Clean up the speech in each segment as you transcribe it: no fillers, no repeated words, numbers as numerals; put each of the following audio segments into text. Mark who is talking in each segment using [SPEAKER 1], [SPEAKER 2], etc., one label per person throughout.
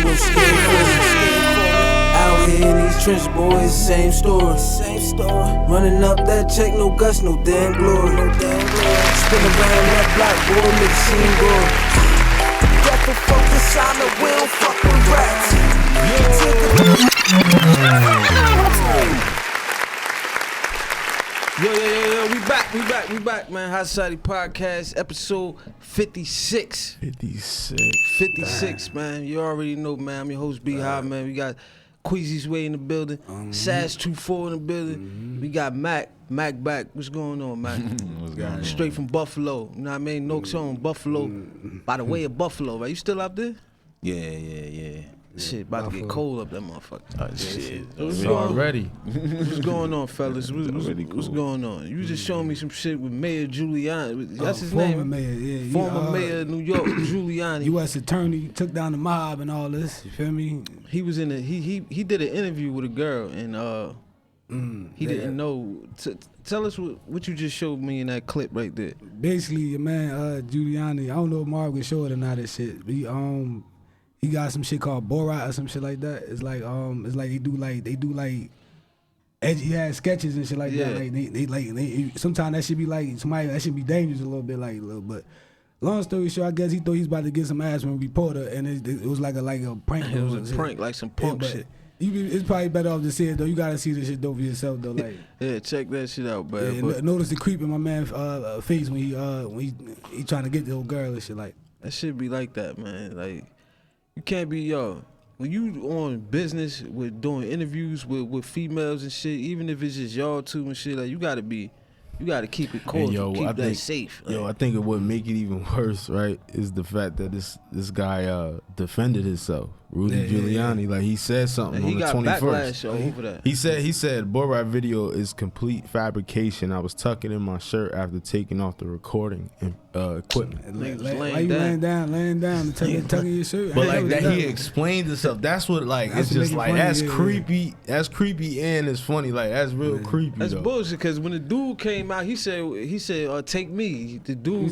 [SPEAKER 1] no scared for me. Out here in these trench boys, same story. Running up that check, no guts, no damn glory. Spin around that block, boy, make it seem good. Got the focus on the wheel, fuck with rats. Yo, we back, man. High Society Podcast, episode 56. 56, man. You already know, man. I'm your host, B High, man. We got Queasy's Way in the building, Sass 24 in the building. We got Mac back. What's going on, Mac?
[SPEAKER 2] What's going on?
[SPEAKER 1] Straight from Buffalo. You know what I mean? Noakes home, Buffalo. By the way of Buffalo, right? You still out there?
[SPEAKER 2] Yeah.
[SPEAKER 1] Shit, about to get cold up that motherfucker.
[SPEAKER 2] Oh, shit.
[SPEAKER 1] What's
[SPEAKER 2] already.
[SPEAKER 1] What's going on, fellas? What's going on? You just showing me some shit with Mayor Giuliani. That's his name.
[SPEAKER 3] Mayor,
[SPEAKER 1] Former mayor of New York, Giuliani.
[SPEAKER 3] U.S. attorney, took down the mob and all this. You feel me?
[SPEAKER 1] He was in he did an interview with a girl and he didn't know. Tell us what you just showed me in that clip right there.
[SPEAKER 3] Basically, your man Giuliani. I don't know if Mark can show it or not. That shit. He got some shit called Borat or some shit like that. It's like they do like edgy ass sketches and shit like that. Like they sometimes that should be like somebody that should be dangerous a little bit but long story short, I guess he thought he was about to get some ass from a reporter and it was like a prank.
[SPEAKER 1] It was a prank, like some punk shit.
[SPEAKER 3] It's probably better off to see it though. You gotta see this shit though for yourself though. Like
[SPEAKER 1] yeah, check that shit out, man.
[SPEAKER 3] Yeah, notice the creep in my man's face when he trying to get the old girl and shit like.
[SPEAKER 1] That shit be like that, man. Like. You can't be, when you on business with doing interviews with females and shit, even if it's just y'all two and shit, like you gotta keep it cordial, keep that safe. Like.
[SPEAKER 2] I think it would make it even worse, right, is the fact that this guy defended himself. Rudy Giuliani, like he said something on the 21st. He got
[SPEAKER 1] backlash over that.
[SPEAKER 2] He said Borat video is complete fabrication. I was tucking in my shirt after taking off the recording equipment.
[SPEAKER 3] Why you laying down and tucking your shirt?
[SPEAKER 2] But like that, he explained himself. That's what it's just like that's creepy. That's creepy and it's funny. Like that's real creepy.
[SPEAKER 1] That's
[SPEAKER 2] though.
[SPEAKER 1] bullshit. Because when the dude came out, he said, take me. The dude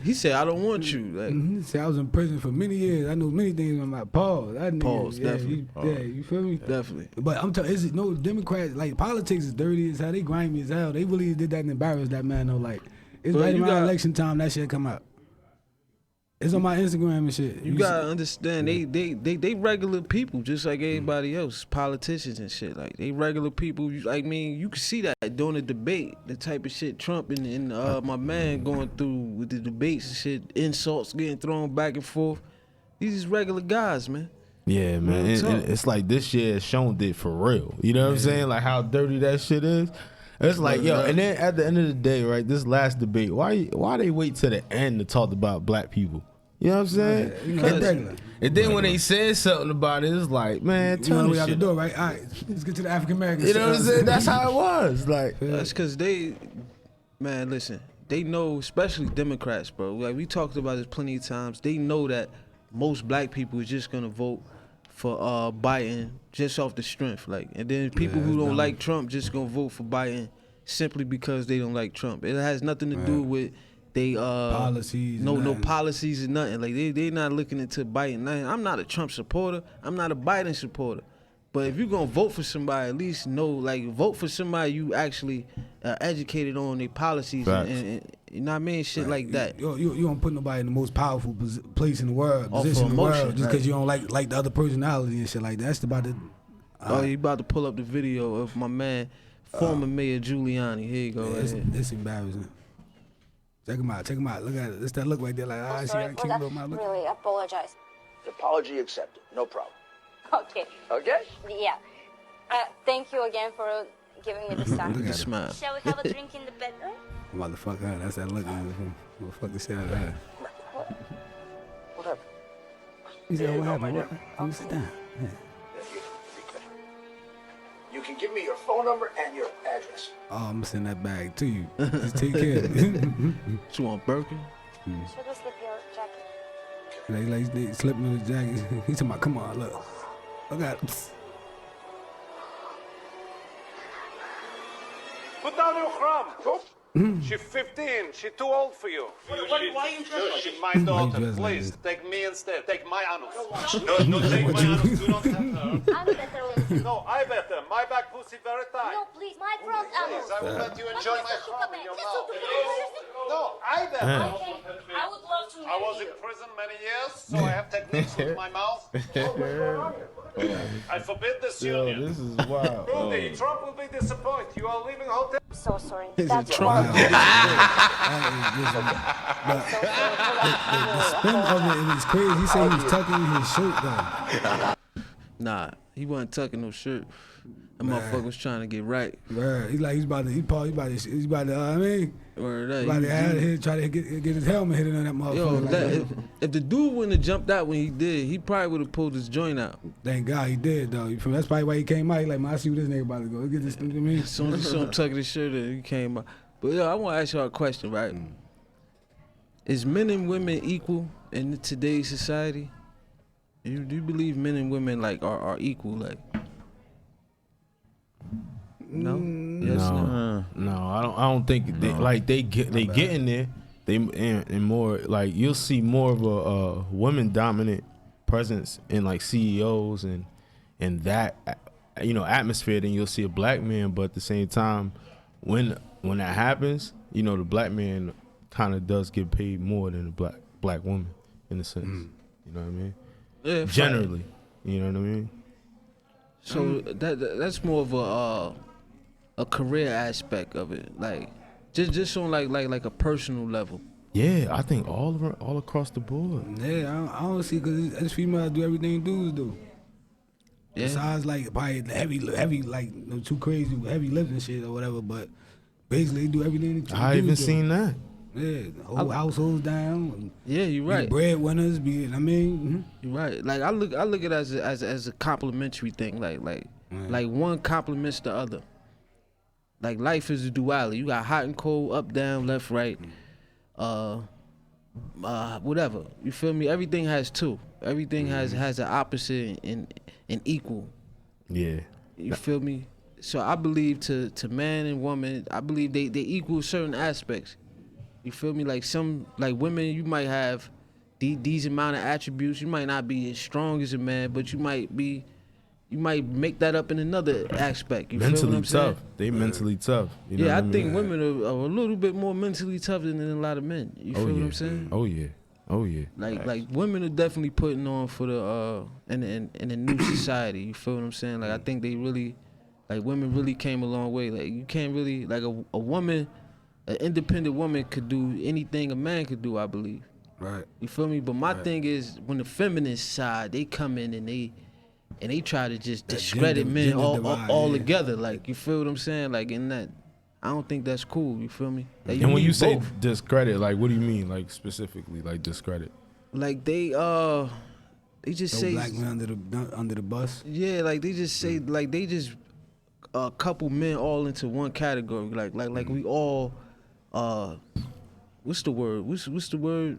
[SPEAKER 1] he said, I don't want you. Like
[SPEAKER 3] he said, I was in prison for many years. I know many things on my pause.
[SPEAKER 1] Definitely.
[SPEAKER 3] You feel me?
[SPEAKER 1] Definitely.
[SPEAKER 3] But I'm telling you, no Democrats, like politics is dirty as hell. They grimy as hell. They really did that and embarrassed that man though. Like it's right around election time that shit come out. It's on my Instagram and shit.
[SPEAKER 1] You gotta understand, they regular people just like everybody else, politicians and shit. Like they regular people. You can see that during the debate, the type of shit Trump and my man going through with the debates and shit, insults getting thrown back and forth. These is regular guys, man.
[SPEAKER 2] Yeah, man. And it's like this year shown it for real. You know what I'm saying? Like how dirty that shit is. It's like, and then at the end of the day, right, this last debate, why they wait to the end to talk about black people? You know what I'm saying? And then when they said something about it, it's like, man, turn this shit.
[SPEAKER 3] Door, right? All right, let's get to the African American.
[SPEAKER 2] You know what I'm saying? That's how it was. Like
[SPEAKER 1] that's because listen, they know, especially Democrats, bro. Like we talked about this plenty of times. They know that most black people is just gonna vote for Biden just off the strength, like, and then people who don't like Trump just gonna vote for Biden simply because they don't like Trump. It has nothing to do with they
[SPEAKER 3] policies.
[SPEAKER 1] No policies and nothing. Like they not looking into Biden. Now, I'm not a Trump supporter. I'm not a Biden supporter. But if you're gonna vote for somebody, at least vote for somebody you actually educated on their policies and you know what I mean, shit like that.
[SPEAKER 3] You don't put nobody in the most powerful place in the world,
[SPEAKER 1] position in the world,
[SPEAKER 3] just because you don't like the other personality and shit like that. That's about it.
[SPEAKER 1] You about to pull up the video of my man, former Mayor Giuliani. Here you go.
[SPEAKER 3] It's embarrassing. Check him out. Look at it. It's that look right there. Like, I see that cute little mouth.
[SPEAKER 4] Really, apologize.
[SPEAKER 5] Apology accepted. No problem.
[SPEAKER 4] Okay.
[SPEAKER 5] Okay?
[SPEAKER 4] Yeah. Thank you again for giving me this time.
[SPEAKER 3] Look at
[SPEAKER 1] smile.
[SPEAKER 4] Shall we have a drink in the bedroom?
[SPEAKER 3] Motherfucker, that's that look. Motherfucker shit out of that.
[SPEAKER 5] What happened?
[SPEAKER 3] He said, what happened? What? Sit down. Yeah.
[SPEAKER 5] You can give me your phone number and your address.
[SPEAKER 3] Oh, I'm gonna send that bag to you. Just take care of it.
[SPEAKER 1] You want Birkin?
[SPEAKER 4] Should we slip your jacket?
[SPEAKER 3] Like they slipping in his jacket. He's talking about, come on, look at it.
[SPEAKER 5] Put down your crumb.
[SPEAKER 6] She's 15. She's too old for you.
[SPEAKER 5] Why are you dressed like
[SPEAKER 6] She's my
[SPEAKER 3] Why you
[SPEAKER 6] daughter.
[SPEAKER 3] dressed like
[SPEAKER 6] Please,
[SPEAKER 3] this?
[SPEAKER 6] take me instead. Take my anus. No, take my anus. Do not have her.
[SPEAKER 4] I'm better with
[SPEAKER 6] No, I better. My back pussy very tight.
[SPEAKER 4] No, please, my front
[SPEAKER 6] Please, I will let you enjoy my home in your mouth. No, I better.
[SPEAKER 4] Okay, I would love to
[SPEAKER 6] I was
[SPEAKER 4] marry
[SPEAKER 6] in
[SPEAKER 4] you.
[SPEAKER 6] prison many years, so I have techniques with my mouth. I forbid this
[SPEAKER 2] Yo,
[SPEAKER 6] union.
[SPEAKER 2] this is wild.
[SPEAKER 6] Rudy, Trump will be disappointed. You are leaving hotel.
[SPEAKER 4] I'm so sorry.
[SPEAKER 1] Is it
[SPEAKER 4] That's
[SPEAKER 1] Trump?
[SPEAKER 4] horrible.
[SPEAKER 3] The spin of it is crazy. He said he was tucking his shirt though.
[SPEAKER 1] Nah, he wasn't tucking no shirt. That motherfucker was trying to get right.
[SPEAKER 3] Bruh, he's like he's about to. I mean,
[SPEAKER 1] Or
[SPEAKER 3] he's about to have his, try to get his helmet hit on that motherfucker.
[SPEAKER 1] Yo,
[SPEAKER 3] like that.
[SPEAKER 1] if the dude wouldn't have jumped out when he did, he probably would have pulled his joint out.
[SPEAKER 3] Thank God he did though. You feel me? That's probably why he came out. He like, man, I see where this nigga about to go. Look at this thing to me.
[SPEAKER 1] As soon as you saw him tucking his shirt in, he came out. But yo, I want to ask y'all a question, right? Is men and women equal in today's society? Do you believe men and women like are equal? Like, no, yes, no.
[SPEAKER 2] No, I don't think they get in there. They and more like you'll see more of a women dominant presence in like CEOs and that atmosphere than you'll see a black man. But at the same time, when that happens, the black man kind of does get paid more than the black woman in a sense. You know what I mean?
[SPEAKER 1] Yeah,
[SPEAKER 2] Generally, you know what I mean?
[SPEAKER 1] So that's more of a career aspect of it, like just on like a personal level.
[SPEAKER 2] Yeah, I think all across the board.
[SPEAKER 3] Yeah, I don't see because as females do everything dudes do.
[SPEAKER 1] Yeah.
[SPEAKER 3] Besides like probably heavy like too crazy heavy lifting shit or whatever, but basically they do everything. That
[SPEAKER 2] I even seen that.
[SPEAKER 3] Yeah, the whole households down.
[SPEAKER 1] Yeah, you're right.
[SPEAKER 3] Breadwinners,
[SPEAKER 1] You're right. Like I look at it as a complimentary thing. Like one complements the other. Like life is a duality. You got hot and cold, up, down, left, right, whatever. You feel me? Everything has two. Everything has an opposite and equal.
[SPEAKER 2] Yeah.
[SPEAKER 1] You feel me? So I believe to man and woman, I believe they equal certain aspects. You feel me? Like women, you might have these amount of attributes. You might not be as strong as a man, but you might make that up in another aspect. You feel what
[SPEAKER 2] Mentally
[SPEAKER 1] I'm saying?
[SPEAKER 2] tough. They mentally tough. You know
[SPEAKER 1] Yeah,
[SPEAKER 2] what
[SPEAKER 1] I
[SPEAKER 2] mean?
[SPEAKER 1] think women are a little bit more mentally tough than a lot of men. You feel what I'm saying?
[SPEAKER 2] Oh yeah. Oh yeah.
[SPEAKER 1] Like women are definitely putting on for the in the new society. You feel what I'm saying? Like I think they really, like women really came a long way. Like you can't really like a woman, an independent woman could do anything a man could do. I believe.
[SPEAKER 3] Right.
[SPEAKER 1] You feel me? But my thing is when the feminist side they come in and they try to just discredit men all together. Like you feel what I'm saying? Like in that, I don't think that's cool. You feel me? Like,
[SPEAKER 2] And when you
[SPEAKER 1] need
[SPEAKER 2] say
[SPEAKER 1] both.
[SPEAKER 2] discredit, like what do you mean? Like specifically, like discredit?
[SPEAKER 1] Like they just
[SPEAKER 3] Throw
[SPEAKER 1] say
[SPEAKER 3] black men under the bus.
[SPEAKER 1] yeah, like they just say like they just couple men all into one category. Like we all what's the word? What's the word?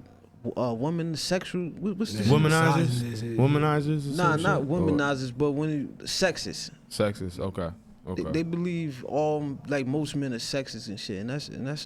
[SPEAKER 1] Woman sexual. What's the
[SPEAKER 2] Womanizers. Womanizers.
[SPEAKER 1] Nah, not womanizers, but when sexist.
[SPEAKER 2] Sexist. Okay.
[SPEAKER 1] They believe all like most men are sexist and shit, and that's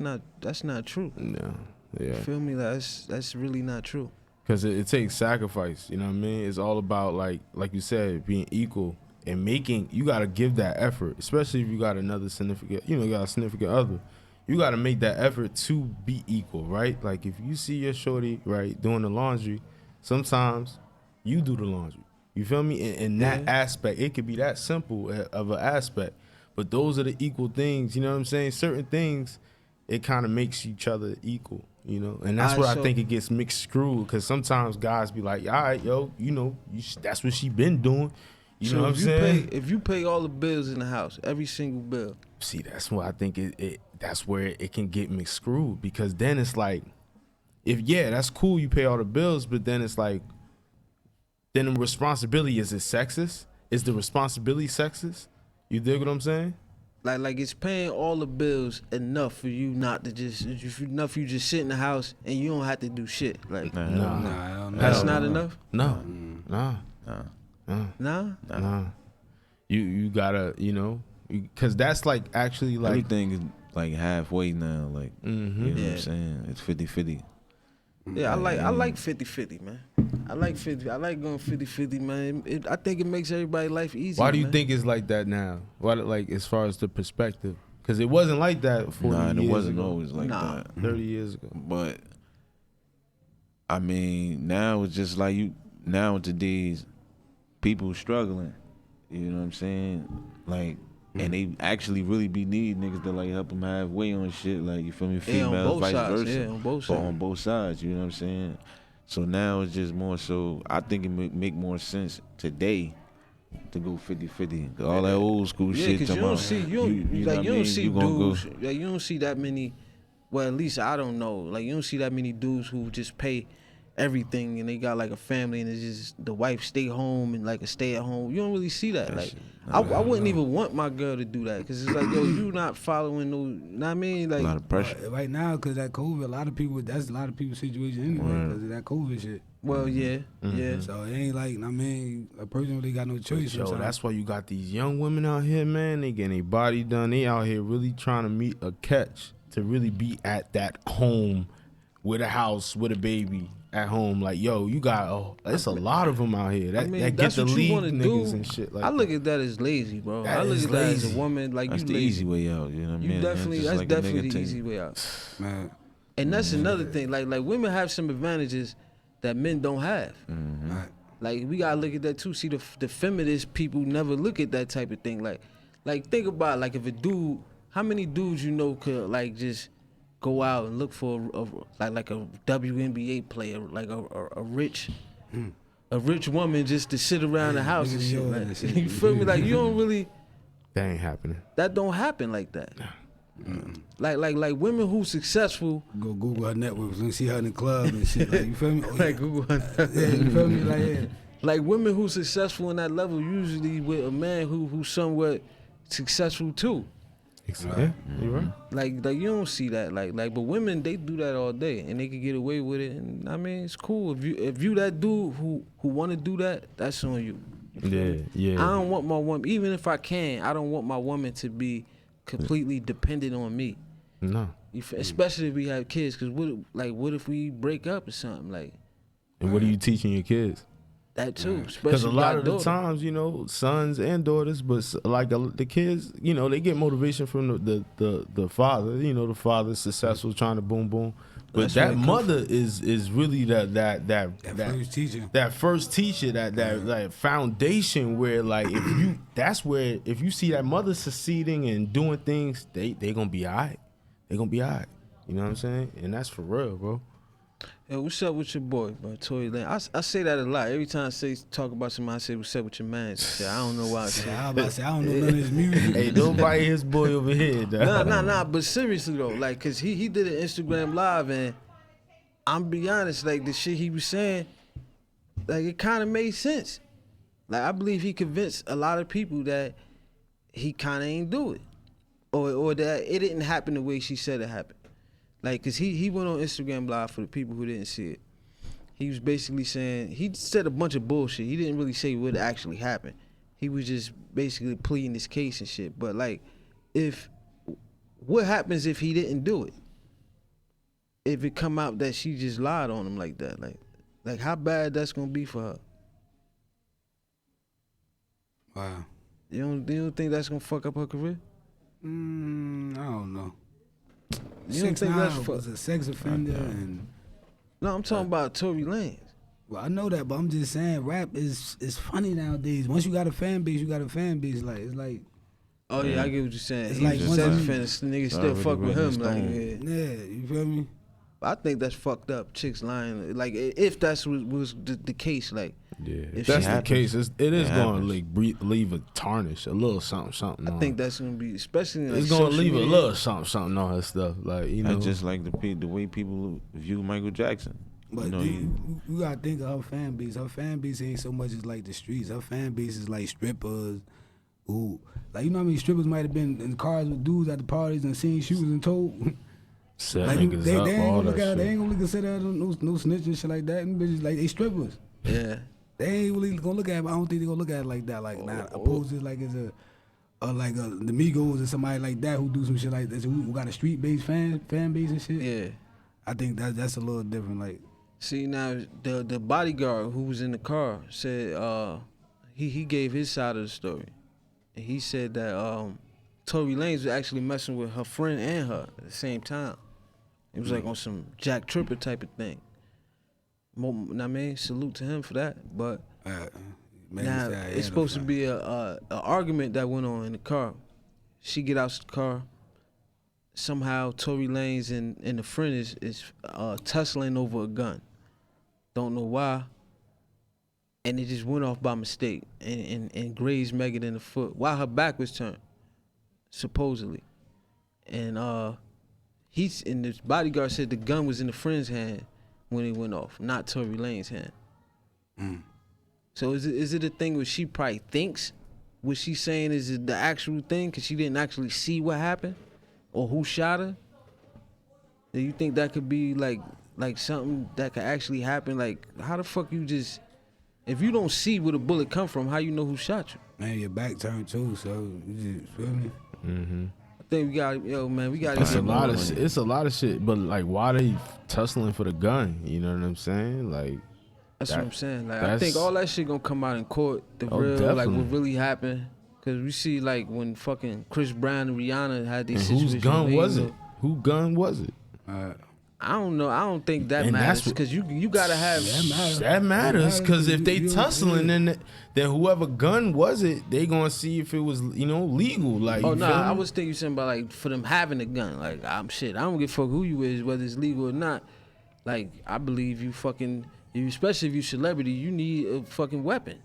[SPEAKER 1] not true.
[SPEAKER 2] No. Yeah.
[SPEAKER 1] You feel me? Like, that's really not true.
[SPEAKER 2] Because it takes sacrifice. You know what I mean? It's all about like you said, being equal and making. You got to give that effort, especially if you got another significant. You got a significant other. You got to make that effort to be equal, right? Like if you see your shorty right doing the laundry, sometimes you do the laundry. You feel me? In that aspect, it could be that simple of an aspect. But those are the equal things, you know what I'm saying? Certain things, it kind of makes each other equal, And that's where I think it gets mixed screwed. Because sometimes guys be like, all right, yo, that's what she been doing. You know what I'm saying?
[SPEAKER 1] If you pay all the bills in the house, every single bill.
[SPEAKER 2] See, that's why I think that's where it can get mixed screwed. Because then it's like, that's cool, you pay all the bills, but then it's like, then the responsibility, is it sexist? Is the responsibility sexist? You dig what I'm saying?
[SPEAKER 1] Like it's paying all the bills enough for you not to enough for you just sit in the house and you don't have to do shit. Like
[SPEAKER 3] Nah,
[SPEAKER 1] that's not enough?
[SPEAKER 2] No.
[SPEAKER 1] Nah?
[SPEAKER 2] You gotta, because that's like actually like
[SPEAKER 7] everything is like halfway now. Like you know what I'm saying? It's 50-50.
[SPEAKER 1] Yeah, I like 50-50, man. I like 50. I like going 50-50, man. I think it makes everybody's life easier.
[SPEAKER 2] Why do you
[SPEAKER 1] man.
[SPEAKER 2] think it's like that now? Why, like, as far as the perspective? Because it wasn't like that 40 years ago.
[SPEAKER 7] It wasn't always like that.
[SPEAKER 2] 30 years ago.
[SPEAKER 7] But I mean, now it's just like nowadays, people struggling. You know what I'm saying? Like, and they actually really be need niggas to like help them halfway on shit. Like, you feel me? Females, vice versa.
[SPEAKER 1] Yeah, on both
[SPEAKER 7] But
[SPEAKER 1] sides.
[SPEAKER 7] on both sides, you know what I'm saying? So now it's just more so, I think it make more sense today to go 50-50. All that old school
[SPEAKER 1] Yeah,
[SPEAKER 7] shit.
[SPEAKER 1] because you don't see you don't see dudes. Like, you don't see that many. Well, at least I don't know. Like, you don't see that many dudes who just pay everything and they got like a family and it's just the wife stay home and like a stay at home. You don't really see that. Like, I wouldn't even want my girl to do that because it's like, yo, you not following no. Know what I mean? Like,
[SPEAKER 7] a lot of pressure.
[SPEAKER 3] Right now, because that COVID, that's a lot of people's situation anyway because of that COVID shit.
[SPEAKER 1] Well, yeah.
[SPEAKER 3] So it ain't like, I mean, a person really got no choice.
[SPEAKER 2] Yo, that's why you got these young women out here, man. They getting their body done. They out here really trying to meet a catch to really be at that home with a house, with a baby at home. Like, yo, you got, it's a lot of them out here that get
[SPEAKER 1] that's
[SPEAKER 2] the
[SPEAKER 1] what
[SPEAKER 2] lead
[SPEAKER 1] you want to
[SPEAKER 2] niggas
[SPEAKER 1] do.
[SPEAKER 2] and shit like
[SPEAKER 1] I look at that as lazy, bro.
[SPEAKER 2] That
[SPEAKER 1] I look
[SPEAKER 2] is
[SPEAKER 1] at that as
[SPEAKER 2] lazy.
[SPEAKER 1] a woman, like,
[SPEAKER 7] That's
[SPEAKER 1] you
[SPEAKER 7] the
[SPEAKER 1] lazy.
[SPEAKER 7] easy way out. You know what I mean?
[SPEAKER 1] You definitely,
[SPEAKER 7] Just
[SPEAKER 1] that's
[SPEAKER 7] like a nigga
[SPEAKER 1] definitely the
[SPEAKER 7] take-
[SPEAKER 1] easy way out.
[SPEAKER 3] Man.
[SPEAKER 1] And that's another thing. Like women have some advantages that men don't have.
[SPEAKER 3] Right.
[SPEAKER 1] Like, we gotta look at that too. See, the feminist people never look at that type of thing. Like think about, like, if a dude, how many dudes you know could like just go out and look for like a WNBA player, like a rich woman just to sit around the house and shit. Like, you feel me? Like, you don't really.
[SPEAKER 2] that ain't happening.
[SPEAKER 1] That don't happen like that. Like women who successful.
[SPEAKER 3] Go Google her networks and see her in the club and shit. Like, you feel me? Oh,
[SPEAKER 1] Like Google.
[SPEAKER 3] yeah, you feel me? Like, yeah.
[SPEAKER 1] Like, women who successful in that level usually with a man who's somewhat successful too.
[SPEAKER 2] Yeah, you right.
[SPEAKER 1] Like you don't see that. Like but women, they do that all day and they can get away with it. And I mean, it's cool if you that dude who want to do that, that's on you. You feel me?
[SPEAKER 2] Yeah.
[SPEAKER 1] I don't want my woman, even if I can, I don't want my woman to be completely dependent on me.
[SPEAKER 2] No.
[SPEAKER 1] Especially if we have kids, because what if we break up or something? Like,
[SPEAKER 2] And what are you teaching your kids?
[SPEAKER 1] that too.
[SPEAKER 2] Because a
[SPEAKER 1] Especially
[SPEAKER 2] lot of the
[SPEAKER 1] daughter.
[SPEAKER 2] times, you know, sons and daughters, but like the kids, you know, they get motivation from the father. You know, the father's successful, trying to boom boom. But
[SPEAKER 1] That's where
[SPEAKER 2] that
[SPEAKER 1] it come
[SPEAKER 2] mother is really that
[SPEAKER 3] first teacher.
[SPEAKER 2] That first teacher, that foundation where, like, if you see that mother succeeding and doing things, they gonna be all right. They gonna be all right. You know what I'm saying? And that's for real, bro.
[SPEAKER 1] Yo, what's up with your boy, bro? Tory Lanez. I say that a lot. Every time I talk about somebody, I say, what's up with your man? I don't know why I say
[SPEAKER 3] I was about to say, I don't know none of his music.
[SPEAKER 2] Hey, nobody his boy over here, dog.
[SPEAKER 1] Nah. But seriously though, like, cause he did an Instagram live and I'm be honest, like, the shit he was saying, like, it kind of made sense. Like, I believe he convinced a lot of people that he kind of ain't do it, or that it didn't happen the way she said it happened. Like, cause he went on Instagram live for the people who didn't see it. He was basically saying, he said a bunch of bullshit. He didn't really say what actually happened. He was just basically pleading his case and shit. But like, what happens if he didn't do it? If it come out that she just lied on him like that, like how bad that's gonna be for her?
[SPEAKER 3] Wow.
[SPEAKER 1] You don't think that's gonna fuck up her career?
[SPEAKER 3] I don't know.
[SPEAKER 1] You don't think that's
[SPEAKER 3] was a sex offender and
[SPEAKER 1] No, I'm talking about Tory Lanez.
[SPEAKER 3] well, I know that, but I'm just saying rap is funny nowadays. Once you got a fan base, you got a fan base. Like, it's like,
[SPEAKER 1] Oh yeah, I get what you're saying.
[SPEAKER 3] It's
[SPEAKER 1] He's
[SPEAKER 3] like
[SPEAKER 1] like
[SPEAKER 3] once
[SPEAKER 1] sex
[SPEAKER 3] you-
[SPEAKER 1] offenders, niggas still
[SPEAKER 7] Already
[SPEAKER 1] fuck with
[SPEAKER 7] written
[SPEAKER 1] him.
[SPEAKER 7] in
[SPEAKER 1] Like,
[SPEAKER 7] stone.
[SPEAKER 1] yeah.
[SPEAKER 3] yeah, you feel me?
[SPEAKER 1] I think that's fucked up. Chicks lying. Like, if that's was the case, like,
[SPEAKER 2] Yeah,
[SPEAKER 1] If
[SPEAKER 2] if that's
[SPEAKER 1] she
[SPEAKER 2] the
[SPEAKER 7] happens,
[SPEAKER 2] case, it is
[SPEAKER 7] it
[SPEAKER 2] going
[SPEAKER 7] happens.
[SPEAKER 2] to like leave a tarnish, a little something.
[SPEAKER 1] I think that's gonna be, especially in, like,
[SPEAKER 2] it's going to
[SPEAKER 1] social
[SPEAKER 2] leave a
[SPEAKER 1] media.
[SPEAKER 2] little something on her stuff. Like, you know,
[SPEAKER 7] That's just like the way people view Michael Jackson.
[SPEAKER 3] But
[SPEAKER 7] You know,
[SPEAKER 3] you gotta think of her fan base. Her fan base ain't so much as like the streets. Her fan base is like strippers, who, like, you know how many strippers might have been in cars with dudes at the parties and seen shoes and told.
[SPEAKER 2] set
[SPEAKER 3] Like,
[SPEAKER 2] niggas
[SPEAKER 3] they
[SPEAKER 2] up,
[SPEAKER 3] ain't
[SPEAKER 2] all
[SPEAKER 3] gonna look
[SPEAKER 2] that
[SPEAKER 3] at. They
[SPEAKER 2] shit.
[SPEAKER 3] ain't gonna consider no snitch and shit like that. And bitches, like, they strippers.
[SPEAKER 1] Yeah.
[SPEAKER 3] They ain't really gonna look at it, but I don't think they gonna look at it like that. Like, nah, opposed to like it's like the Migos or somebody like that who do some shit like that, who got a street based fan base and shit.
[SPEAKER 1] Yeah.
[SPEAKER 3] I think that's a little different. Like,
[SPEAKER 1] See now, the bodyguard who was in the car said he gave his side of the story, and he said that Tory Lanez was actually messing with her friend and her at the same time. It was like on some Jack Tripper type of thing. I mean, salute to him for that. But now it's supposed to be a argument that went on in the car. She get out the car. Somehow Tory Lanez and the friend is tussling over a gun. Don't know why. And it just went off by mistake and grazed Megan in the foot while her back was turned, supposedly. And this bodyguard said the gun was in the friend's hand when it went off, not Tory Lanez's hand. So is it a thing where she probably thinks what she's saying is the actual thing because she didn't actually see what happened or who shot her? Do you think that could be like something that could actually happen? Like, how the fuck you just, if you don't see where the bullet come from, how you know who shot you?
[SPEAKER 3] Man, your back turned too, so you just feel me?
[SPEAKER 2] Mm-hmm.
[SPEAKER 1] I think we got
[SPEAKER 2] It's a lot of shit, but like, why they tussling for the gun? You know what I'm saying? Like,
[SPEAKER 1] that's what I'm saying. Like, I think all that shit gonna come out in court.
[SPEAKER 2] Definitely.
[SPEAKER 1] Like what really happened. Cause we see like when fucking Chris Brown and Rihanna had these
[SPEAKER 2] and
[SPEAKER 1] situations.
[SPEAKER 2] whose gun was it? Who gun was it?
[SPEAKER 1] I don't know. I don't think that
[SPEAKER 2] And
[SPEAKER 1] matters
[SPEAKER 2] that's what-
[SPEAKER 1] because you gotta have
[SPEAKER 2] That matters because if they tussling, then whoever gun was it, they gonna see if it was legal. Like,
[SPEAKER 1] Oh
[SPEAKER 2] you
[SPEAKER 1] no,
[SPEAKER 2] feel me?
[SPEAKER 1] I was thinking something about like for them having a gun. Like I don't give a fuck who you is, whether it's legal or not. Like I believe especially if you celebrity, you need a fucking weapon.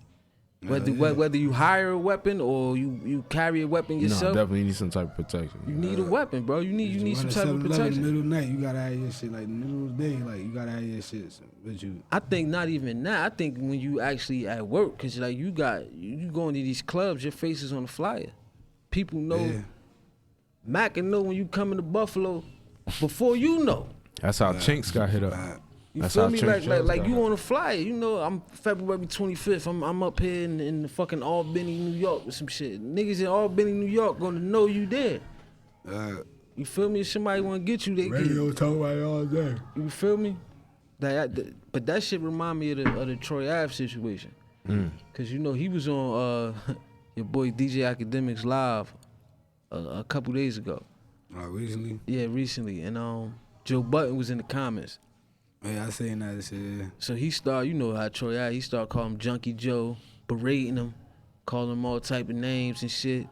[SPEAKER 1] Whether you hire a weapon or you carry a weapon yourself,
[SPEAKER 2] definitely need some type of protection.
[SPEAKER 1] you need a weapon, bro. You need some type of protection.
[SPEAKER 3] In the middle of the night, you gotta have your shit. Like in the middle of the day, like you gotta have your shit with you.
[SPEAKER 1] I think not even that. I think when you actually at work, cause like you going to these clubs, your face is on the flyer. People know.
[SPEAKER 3] Yeah.
[SPEAKER 1] Mac can know when you coming to Buffalo before you know.
[SPEAKER 2] That's how Chinks got hit up.
[SPEAKER 1] You
[SPEAKER 2] That's
[SPEAKER 1] feel
[SPEAKER 2] how
[SPEAKER 1] me?
[SPEAKER 2] Chinks
[SPEAKER 1] Like
[SPEAKER 2] got
[SPEAKER 1] you
[SPEAKER 2] hit.
[SPEAKER 1] on a flyer. You know, I'm February 25th. I'm up here in the fucking Albany, New York with some shit. Niggas in Albany, New York gonna know you there. You feel me? If somebody wanna get you, they
[SPEAKER 3] Radio talk about it all day.
[SPEAKER 1] You feel me? But that shit remind me of the Troy Ave situation. Cause you know he was on your boy DJ Academics live a couple days ago.
[SPEAKER 3] Recently?
[SPEAKER 1] Yeah, recently. And Joe Button was in the comments.
[SPEAKER 3] Yeah, I seen that shit. Yeah.
[SPEAKER 1] So he started, you know how Troy Ave, he started calling him Junkie Joe, berating him, calling him all type of names and shit.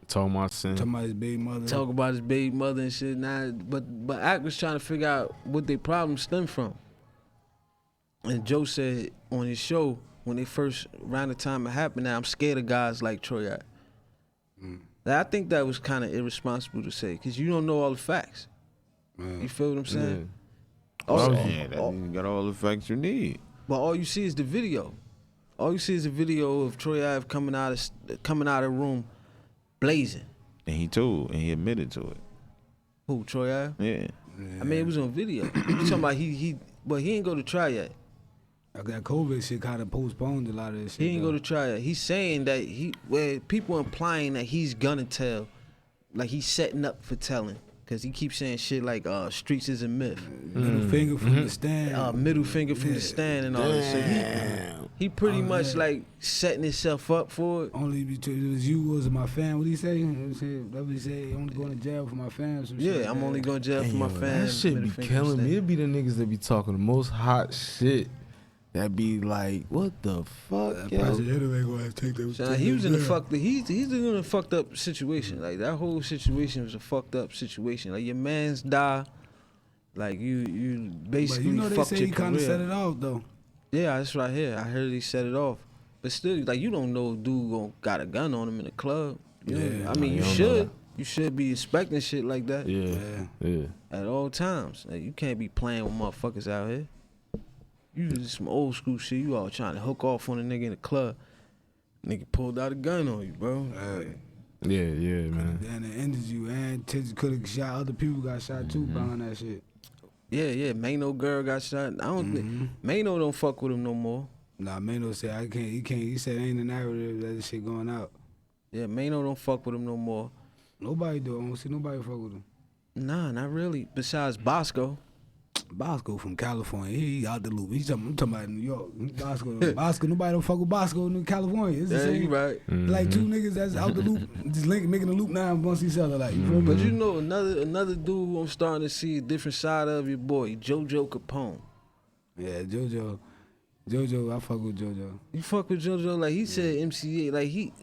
[SPEAKER 2] Talking about sin.
[SPEAKER 3] Talking about his baby mother.
[SPEAKER 1] Talk about his baby mother and shit. Now, but Act was trying to figure out what their problems stem from. And Joe said on his show, when they first, around the time it happened, now I'm scared of guys like Troy Ave. Now, I think that was kind of irresponsible to say, because you don't know all the facts. You feel what I'm saying?
[SPEAKER 7] You got all the facts you need.
[SPEAKER 1] But all you see is the video. All you see is a video of Troy Ave coming out of the room, blazing.
[SPEAKER 7] And he admitted to it.
[SPEAKER 1] Who, Troy Ave?
[SPEAKER 7] Yeah.
[SPEAKER 1] I mean, it was on video. You talking about he ain't go to try yet.
[SPEAKER 3] That COVID shit kind of postponed a lot of this shit.
[SPEAKER 1] He ain't go to try yet. He's saying that where people implying that he's gonna tell, like he's setting up for telling. Cause he keeps saying shit like streets is a myth.
[SPEAKER 3] Middle finger from the stand.
[SPEAKER 1] Middle finger from the stand and all that. So he pretty much like setting himself up for it.
[SPEAKER 3] Only because it was you, was my fam. What did he say? That what he said. Only going to jail for my fam. Some shit like
[SPEAKER 1] I'm only going to jail for my fam.
[SPEAKER 2] That shit be killing me. It be the niggas that be talking the most hot shit. That be like, what the fuck, yo?
[SPEAKER 1] He was in a fucked up situation. Like that whole situation was a fucked up situation. Like your man's die. Like you basically fucked your career.
[SPEAKER 3] They say he kind of set it off though.
[SPEAKER 1] Yeah, that's right here. I heard he set it off. But still, like you don't know, dude got a gun on him in the club. You know? I mean, you should. You should be expecting shit like that.
[SPEAKER 2] Yeah.
[SPEAKER 1] At all times. Like, you can't be playing with motherfuckers out here. You just some old school shit. You all trying to hook off on a nigga in the club. Nigga pulled out a gun on you, bro.
[SPEAKER 2] Yeah, man.
[SPEAKER 3] And it ended you, and Tizzy could have shot. Other people got shot too behind that shit.
[SPEAKER 1] Yeah. Mano girl got shot. I don't think Mano don't fuck with him no more.
[SPEAKER 3] Nah, Mano said I can't. He said ain't a narrative that this shit going out.
[SPEAKER 1] Yeah, Mano don't fuck with him no more.
[SPEAKER 3] Nobody do. I don't see nobody fuck with him.
[SPEAKER 1] Nah, not really. Besides Bosco.
[SPEAKER 3] Bosco from California. He out the loop. I'm talking about New York. Bosco. Nobody don't fuck with Bosco in California. It's the
[SPEAKER 1] Yeah,
[SPEAKER 3] same.
[SPEAKER 1] you right.
[SPEAKER 3] Like two niggas that's out the loop, just making a loop now amongst each other. Like, you feel me?
[SPEAKER 1] But you know, another dude who I'm starting to see a different side of your boy, JoJo Capone.
[SPEAKER 3] Yeah, JoJo, I fuck with JoJo.
[SPEAKER 1] You fuck with JoJo? Like he said MCA,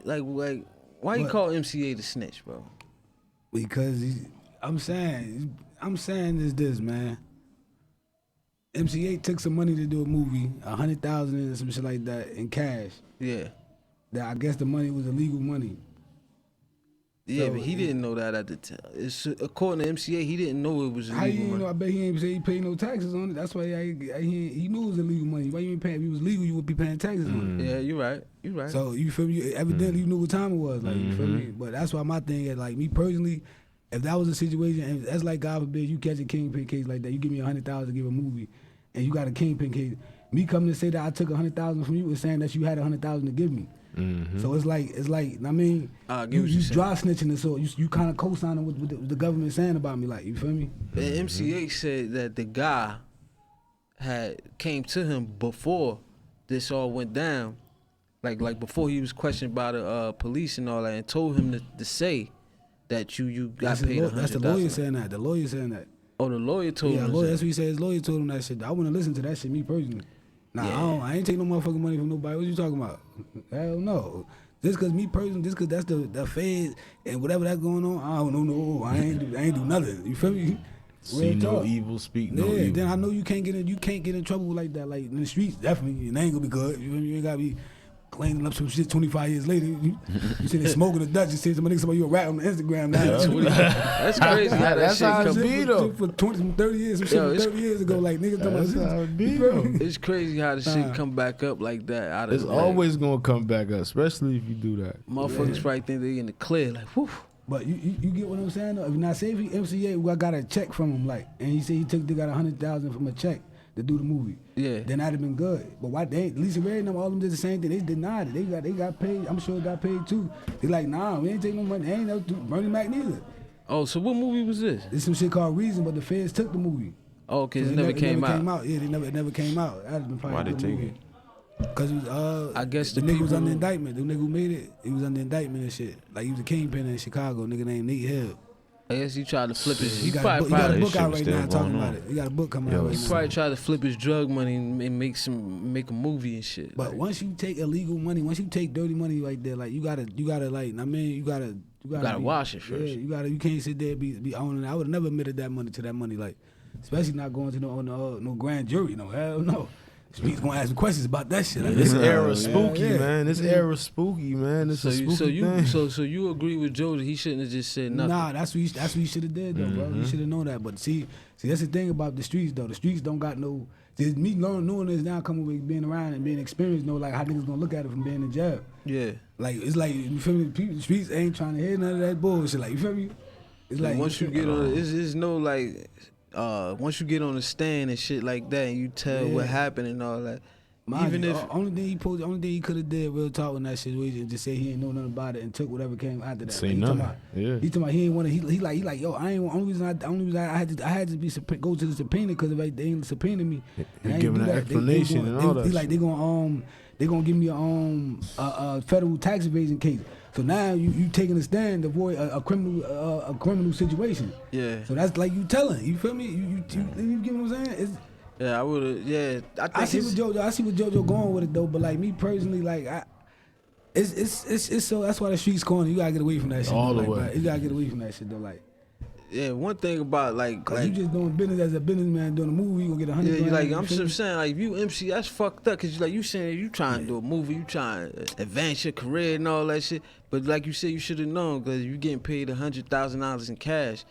[SPEAKER 1] like why you call MCA the snitch, bro?
[SPEAKER 3] Because I'm saying is this, man. MCA took some money to do a movie, 100,000 or some shit like that in cash.
[SPEAKER 1] Yeah.
[SPEAKER 3] That I guess the money was illegal money.
[SPEAKER 1] Yeah,
[SPEAKER 3] So,
[SPEAKER 1] but he didn't know that at the time. According to MCA, he didn't know it was illegal
[SPEAKER 3] How you
[SPEAKER 1] money.
[SPEAKER 3] know? I bet he ain't say he paid no taxes on it. That's why he knew it was illegal money. Why you ain't paying? If it was legal, you would be paying taxes on it.
[SPEAKER 1] Yeah, you right. You right.
[SPEAKER 3] So you feel me? Evidently you knew what time it was. Like you feel me? But that's why my thing is like me personally. If that was a situation, and that's like God forbid you catch a kingpin case like that, you give me 100,000 to give a movie, and you got a kingpin case. Me coming to say that I took 100,000 from you is saying that you had 100,000 to give me. So it's like I mean, you dry snitching and so you kind of co-signing what the government saying about me, like you feel me?
[SPEAKER 1] And MCA said that the guy came to him before this all went down, like before he was questioned by the police and all that, and told him to say that you got paid 100,000.
[SPEAKER 3] That's the lawyer saying that. The lawyer saying that.
[SPEAKER 1] Oh, the lawyer told him.
[SPEAKER 3] Yeah, that's what he said. His lawyer told him that shit. I want to listen to that shit. Me personally. Nah, I ain't taking no motherfucking money from nobody. What you talking about? Hell no. Just cause me personally, just cause that's the feds and whatever that's going on, I don't know. I ain't do nothing. You feel me?
[SPEAKER 2] See no evil, speak no evil.
[SPEAKER 3] Then I know you can't get in trouble like that. Like in the streets, definitely, it ain't gonna be good. You feel me? You ain't gotta be cleaning up some shit 25 years later. You see they smoking a Dutch. You see somebody you a rat on Instagram now.
[SPEAKER 1] That's crazy how that shit come
[SPEAKER 3] be though. For 20, 30 years, some shit 30 years ago, like niggas talking about
[SPEAKER 1] It's crazy how the shit come back up like that. Out of
[SPEAKER 2] it's always gonna come back up, especially if you do that.
[SPEAKER 1] Motherfuckers probably think they in the clear, like whew.
[SPEAKER 3] But you get what I'm saying though? If not say if he MCA, I got a check from him, like, and he said they got 100,000 from a check to do the movie.
[SPEAKER 1] Yeah.
[SPEAKER 3] Then that'd have been good. But why they Lisa Ray and them, all of them did the same thing. They denied it. They got paid. I'm sure got paid too. They like, nah, we ain't taking no money. They ain't no Bernie Mac neither.
[SPEAKER 1] Oh, so what movie was this?
[SPEAKER 3] It's some shit called Reason, but the feds took the movie.
[SPEAKER 1] Oh, cause
[SPEAKER 3] So
[SPEAKER 1] it never came out.
[SPEAKER 3] Yeah, it never came out. That'd have been probably
[SPEAKER 7] Why
[SPEAKER 3] a
[SPEAKER 7] they
[SPEAKER 3] good
[SPEAKER 7] take
[SPEAKER 3] movie.
[SPEAKER 7] it?
[SPEAKER 3] Cause it was,
[SPEAKER 1] I guess
[SPEAKER 3] the
[SPEAKER 1] the
[SPEAKER 3] nigga was
[SPEAKER 1] people
[SPEAKER 3] under
[SPEAKER 1] who-
[SPEAKER 3] indictment. The nigga who made it, he was under indictment and shit. Like he was a kingpin in Chicago. Nigga named Nate Hill.
[SPEAKER 1] I guess he tried to flip his.
[SPEAKER 3] He
[SPEAKER 1] He
[SPEAKER 3] got a
[SPEAKER 1] probably
[SPEAKER 3] book out right
[SPEAKER 7] still
[SPEAKER 3] now talking
[SPEAKER 7] going
[SPEAKER 3] about
[SPEAKER 7] on.
[SPEAKER 3] it. He got a book coming out right now.
[SPEAKER 1] probably tried to flip his drug money and make a movie and shit.
[SPEAKER 3] But
[SPEAKER 1] like,
[SPEAKER 3] once you take illegal money, once you take dirty money like that, like you gotta like, I mean, you gotta
[SPEAKER 1] wash it first.
[SPEAKER 3] Yeah, you can't sit there and be owning it. I would have never admitted that money to that money, like, especially not going to no grand jury. No, hell no. Streets gonna ask me questions about that shit. Like,
[SPEAKER 2] This era spooky,
[SPEAKER 3] yeah.
[SPEAKER 2] man. This era spooky, man. It's a spooky thing.
[SPEAKER 1] so you agree with Joe that he shouldn't have just said nothing?
[SPEAKER 3] Nah, that's what he should have did though, bro. He should have known that. But see, that's the thing about the streets though. The streets don't got no. Just me knowing this now, coming with being around and being experienced, know like how niggas gonna look at it from being in jail.
[SPEAKER 1] Yeah.
[SPEAKER 3] Like it's like you feel me. People, the streets ain't trying to hear none of that bullshit. Like you feel me. It's like
[SPEAKER 1] once you get on, it's no like, once you get on the stand and shit like that, and you tell what happened and all that. Even if
[SPEAKER 3] only thing he could have did real talk in that situation, just say he ain't know nothing about it and took whatever came after that.
[SPEAKER 2] Say
[SPEAKER 3] Like,
[SPEAKER 2] nothing.
[SPEAKER 3] He talking about he ain't want to. He like yo, I ain't. Only reason I had to be go to the subpoena because if they ain't subpoena me.
[SPEAKER 2] He giving an explanation and all that.
[SPEAKER 3] He like they gonna give me a federal tax evasion case. So now you taking a stand to avoid a criminal situation.
[SPEAKER 1] Yeah.
[SPEAKER 3] So that's like you telling. You feel me? You get what I'm saying? It's,
[SPEAKER 1] yeah, I would have. Yeah,
[SPEAKER 3] I see what JoJo going with it though, but like me personally, like it's so that's why the streets corner. You gotta get away from that shit.
[SPEAKER 2] All the
[SPEAKER 3] though,
[SPEAKER 2] way.
[SPEAKER 3] Like, you gotta get away from that shit though. Like,
[SPEAKER 1] yeah. One thing about like
[SPEAKER 3] you just doing business as a businessman doing a movie, you gonna get 100.
[SPEAKER 1] yeah, like
[SPEAKER 3] grand,
[SPEAKER 1] I'm
[SPEAKER 3] you feel me?
[SPEAKER 1] just saying, like if you MC, that's fucked up. Cause like you saying you trying to do a movie, you trying to advance your career and all that shit. But like you said, you should have known because you getting paid $100,000 in cash.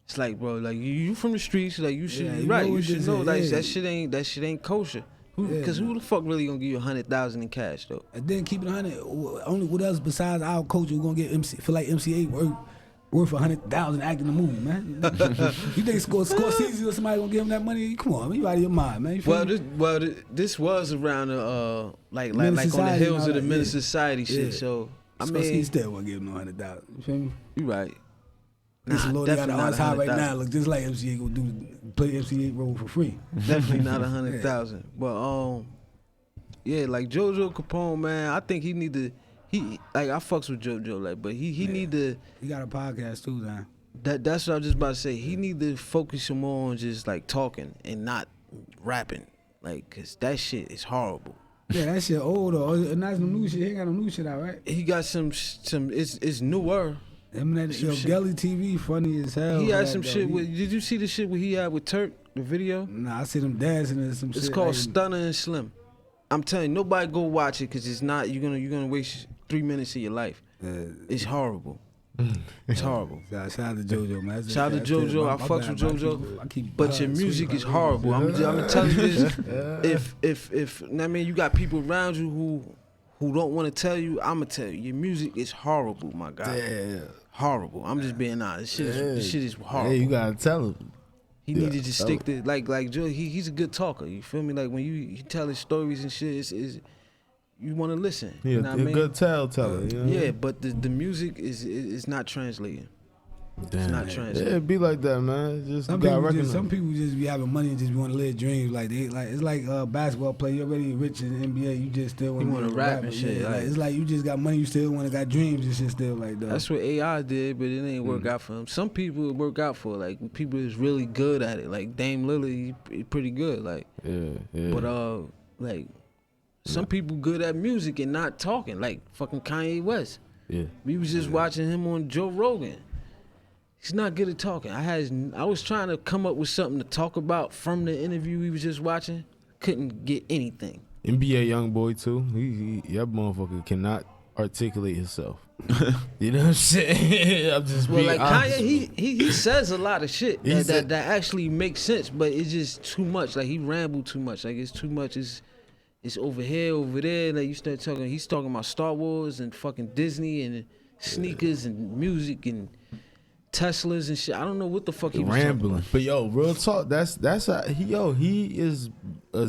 [SPEAKER 1] It's like, bro, like you from the streets, like you should
[SPEAKER 3] you
[SPEAKER 1] right.
[SPEAKER 3] know
[SPEAKER 1] You
[SPEAKER 3] what
[SPEAKER 1] should
[SPEAKER 3] this
[SPEAKER 1] know
[SPEAKER 3] is,
[SPEAKER 1] like that shit ain't kosher. Because who the fuck really gonna give you 100,000 in cash though?
[SPEAKER 3] And then keep it 100. Only what else besides our culture we gonna get feel like MCA worth 100,000 acting the movie, man? You think Scorsese or somebody gonna give him that money? Come on, man, you out of your mind, man. You feel me?
[SPEAKER 1] This was around like
[SPEAKER 3] Menace
[SPEAKER 1] on the
[SPEAKER 3] Society
[SPEAKER 1] hills
[SPEAKER 3] and
[SPEAKER 1] of the
[SPEAKER 3] all that,
[SPEAKER 1] Menace
[SPEAKER 3] yeah.
[SPEAKER 1] Society shit.
[SPEAKER 3] Yeah.
[SPEAKER 1] So I
[SPEAKER 3] So
[SPEAKER 1] mean,
[SPEAKER 3] he still won't give him no $100,000. You feel me?
[SPEAKER 1] you right.
[SPEAKER 3] This Lord got
[SPEAKER 1] definitely
[SPEAKER 3] on
[SPEAKER 1] not
[SPEAKER 3] his high right
[SPEAKER 1] 100,000.
[SPEAKER 3] now. Look just like MCA gonna play MCA role for free.
[SPEAKER 1] Definitely not 100,000. But yeah, like JoJo Capone, man, I think he need to. He like I fucks with JoJo, like, but he need to.
[SPEAKER 3] He got a podcast too, man.
[SPEAKER 1] That's what I was just about to say. He need to focus more on just like talking and not rapping, like, cause that shit is horrible.
[SPEAKER 3] Yeah, that shit old though. And that's no new shit. He ain't got no new shit out, right?
[SPEAKER 1] He got some. It's newer.
[SPEAKER 3] Him and that
[SPEAKER 1] Some shit.
[SPEAKER 3] Gelly TV funny as hell.
[SPEAKER 1] He
[SPEAKER 3] for
[SPEAKER 1] had
[SPEAKER 3] that,
[SPEAKER 1] some
[SPEAKER 3] though.
[SPEAKER 1] shit with. Did you see the shit where he had with Turk? The video.
[SPEAKER 3] Nah, I see them dancing and some shit.
[SPEAKER 1] It's called
[SPEAKER 3] like,
[SPEAKER 1] Stunner and Slim. I'm telling you, nobody go watch it because it's not. You're gonna waste 3 minutes of your life. It's horrible. It's horrible.
[SPEAKER 3] Shout out to JoJo, man. That's
[SPEAKER 1] Shout out to
[SPEAKER 3] that's it.
[SPEAKER 1] JoJo.
[SPEAKER 3] My
[SPEAKER 1] I fucks
[SPEAKER 3] bad,
[SPEAKER 1] with
[SPEAKER 3] man.
[SPEAKER 1] JoJo.
[SPEAKER 3] I keep
[SPEAKER 1] But your music is horrible. I'm telling you this. If I mean, you got people around you who don't want to tell you, I'm gonna tell you. Your music is horrible, my guy.
[SPEAKER 2] Yeah.
[SPEAKER 1] Horrible. I'm just being honest. This shit is horrible.
[SPEAKER 2] Hey, you gotta tell him.
[SPEAKER 1] He needed to stick to like Joe. He's a good talker. You feel me? Like when you tell his stories and shit, is you want to listen.
[SPEAKER 2] Yeah,
[SPEAKER 1] You know what I mean?
[SPEAKER 2] good tellteller. You know?
[SPEAKER 1] Yeah, but the music is not translating.
[SPEAKER 2] Damn.
[SPEAKER 1] It's not
[SPEAKER 2] Yeah,
[SPEAKER 1] translating.
[SPEAKER 2] it be like that, man. Just
[SPEAKER 3] Some
[SPEAKER 2] gotta
[SPEAKER 3] people,
[SPEAKER 2] recognize.
[SPEAKER 3] some people just be having money and just want to live dreams. Like it's like a basketball player. You're already rich in the NBA. You just still want
[SPEAKER 1] wanna
[SPEAKER 3] to
[SPEAKER 1] rap and shit,
[SPEAKER 3] Yeah,
[SPEAKER 1] like-
[SPEAKER 3] it's like you just got money. You still want to got dreams and shit. Still like that.
[SPEAKER 1] That's what AI did, but it ain't work out for him. Some people it work out for. Like people is really good at it. Like Dame Lillard, he pretty good. Like,
[SPEAKER 2] yeah.
[SPEAKER 1] but like some people good at music and not talking. Like fucking Kanye West.
[SPEAKER 2] Yeah.
[SPEAKER 1] We was just watching him on Joe Rogan. He's not good at talking. I was trying to come up with something to talk about from the interview we was just watching. Couldn't get anything.
[SPEAKER 2] NBA young boy too. He that motherfucker cannot articulate himself. You know what I'm saying? I'm just
[SPEAKER 1] Well,
[SPEAKER 2] being
[SPEAKER 1] like
[SPEAKER 2] honest.
[SPEAKER 1] Kanye, he says a lot of shit
[SPEAKER 2] He said-
[SPEAKER 1] that actually makes sense, but it's just too much. Like he rambled too much. Like it's too much. It's over here, over there. Like you start talking. He's talking about Star Wars and fucking Disney and sneakers and music and Teslas and shit. I don't know what the fuck he was
[SPEAKER 2] rambling.
[SPEAKER 1] talking about.
[SPEAKER 2] But yo, real talk. That's he is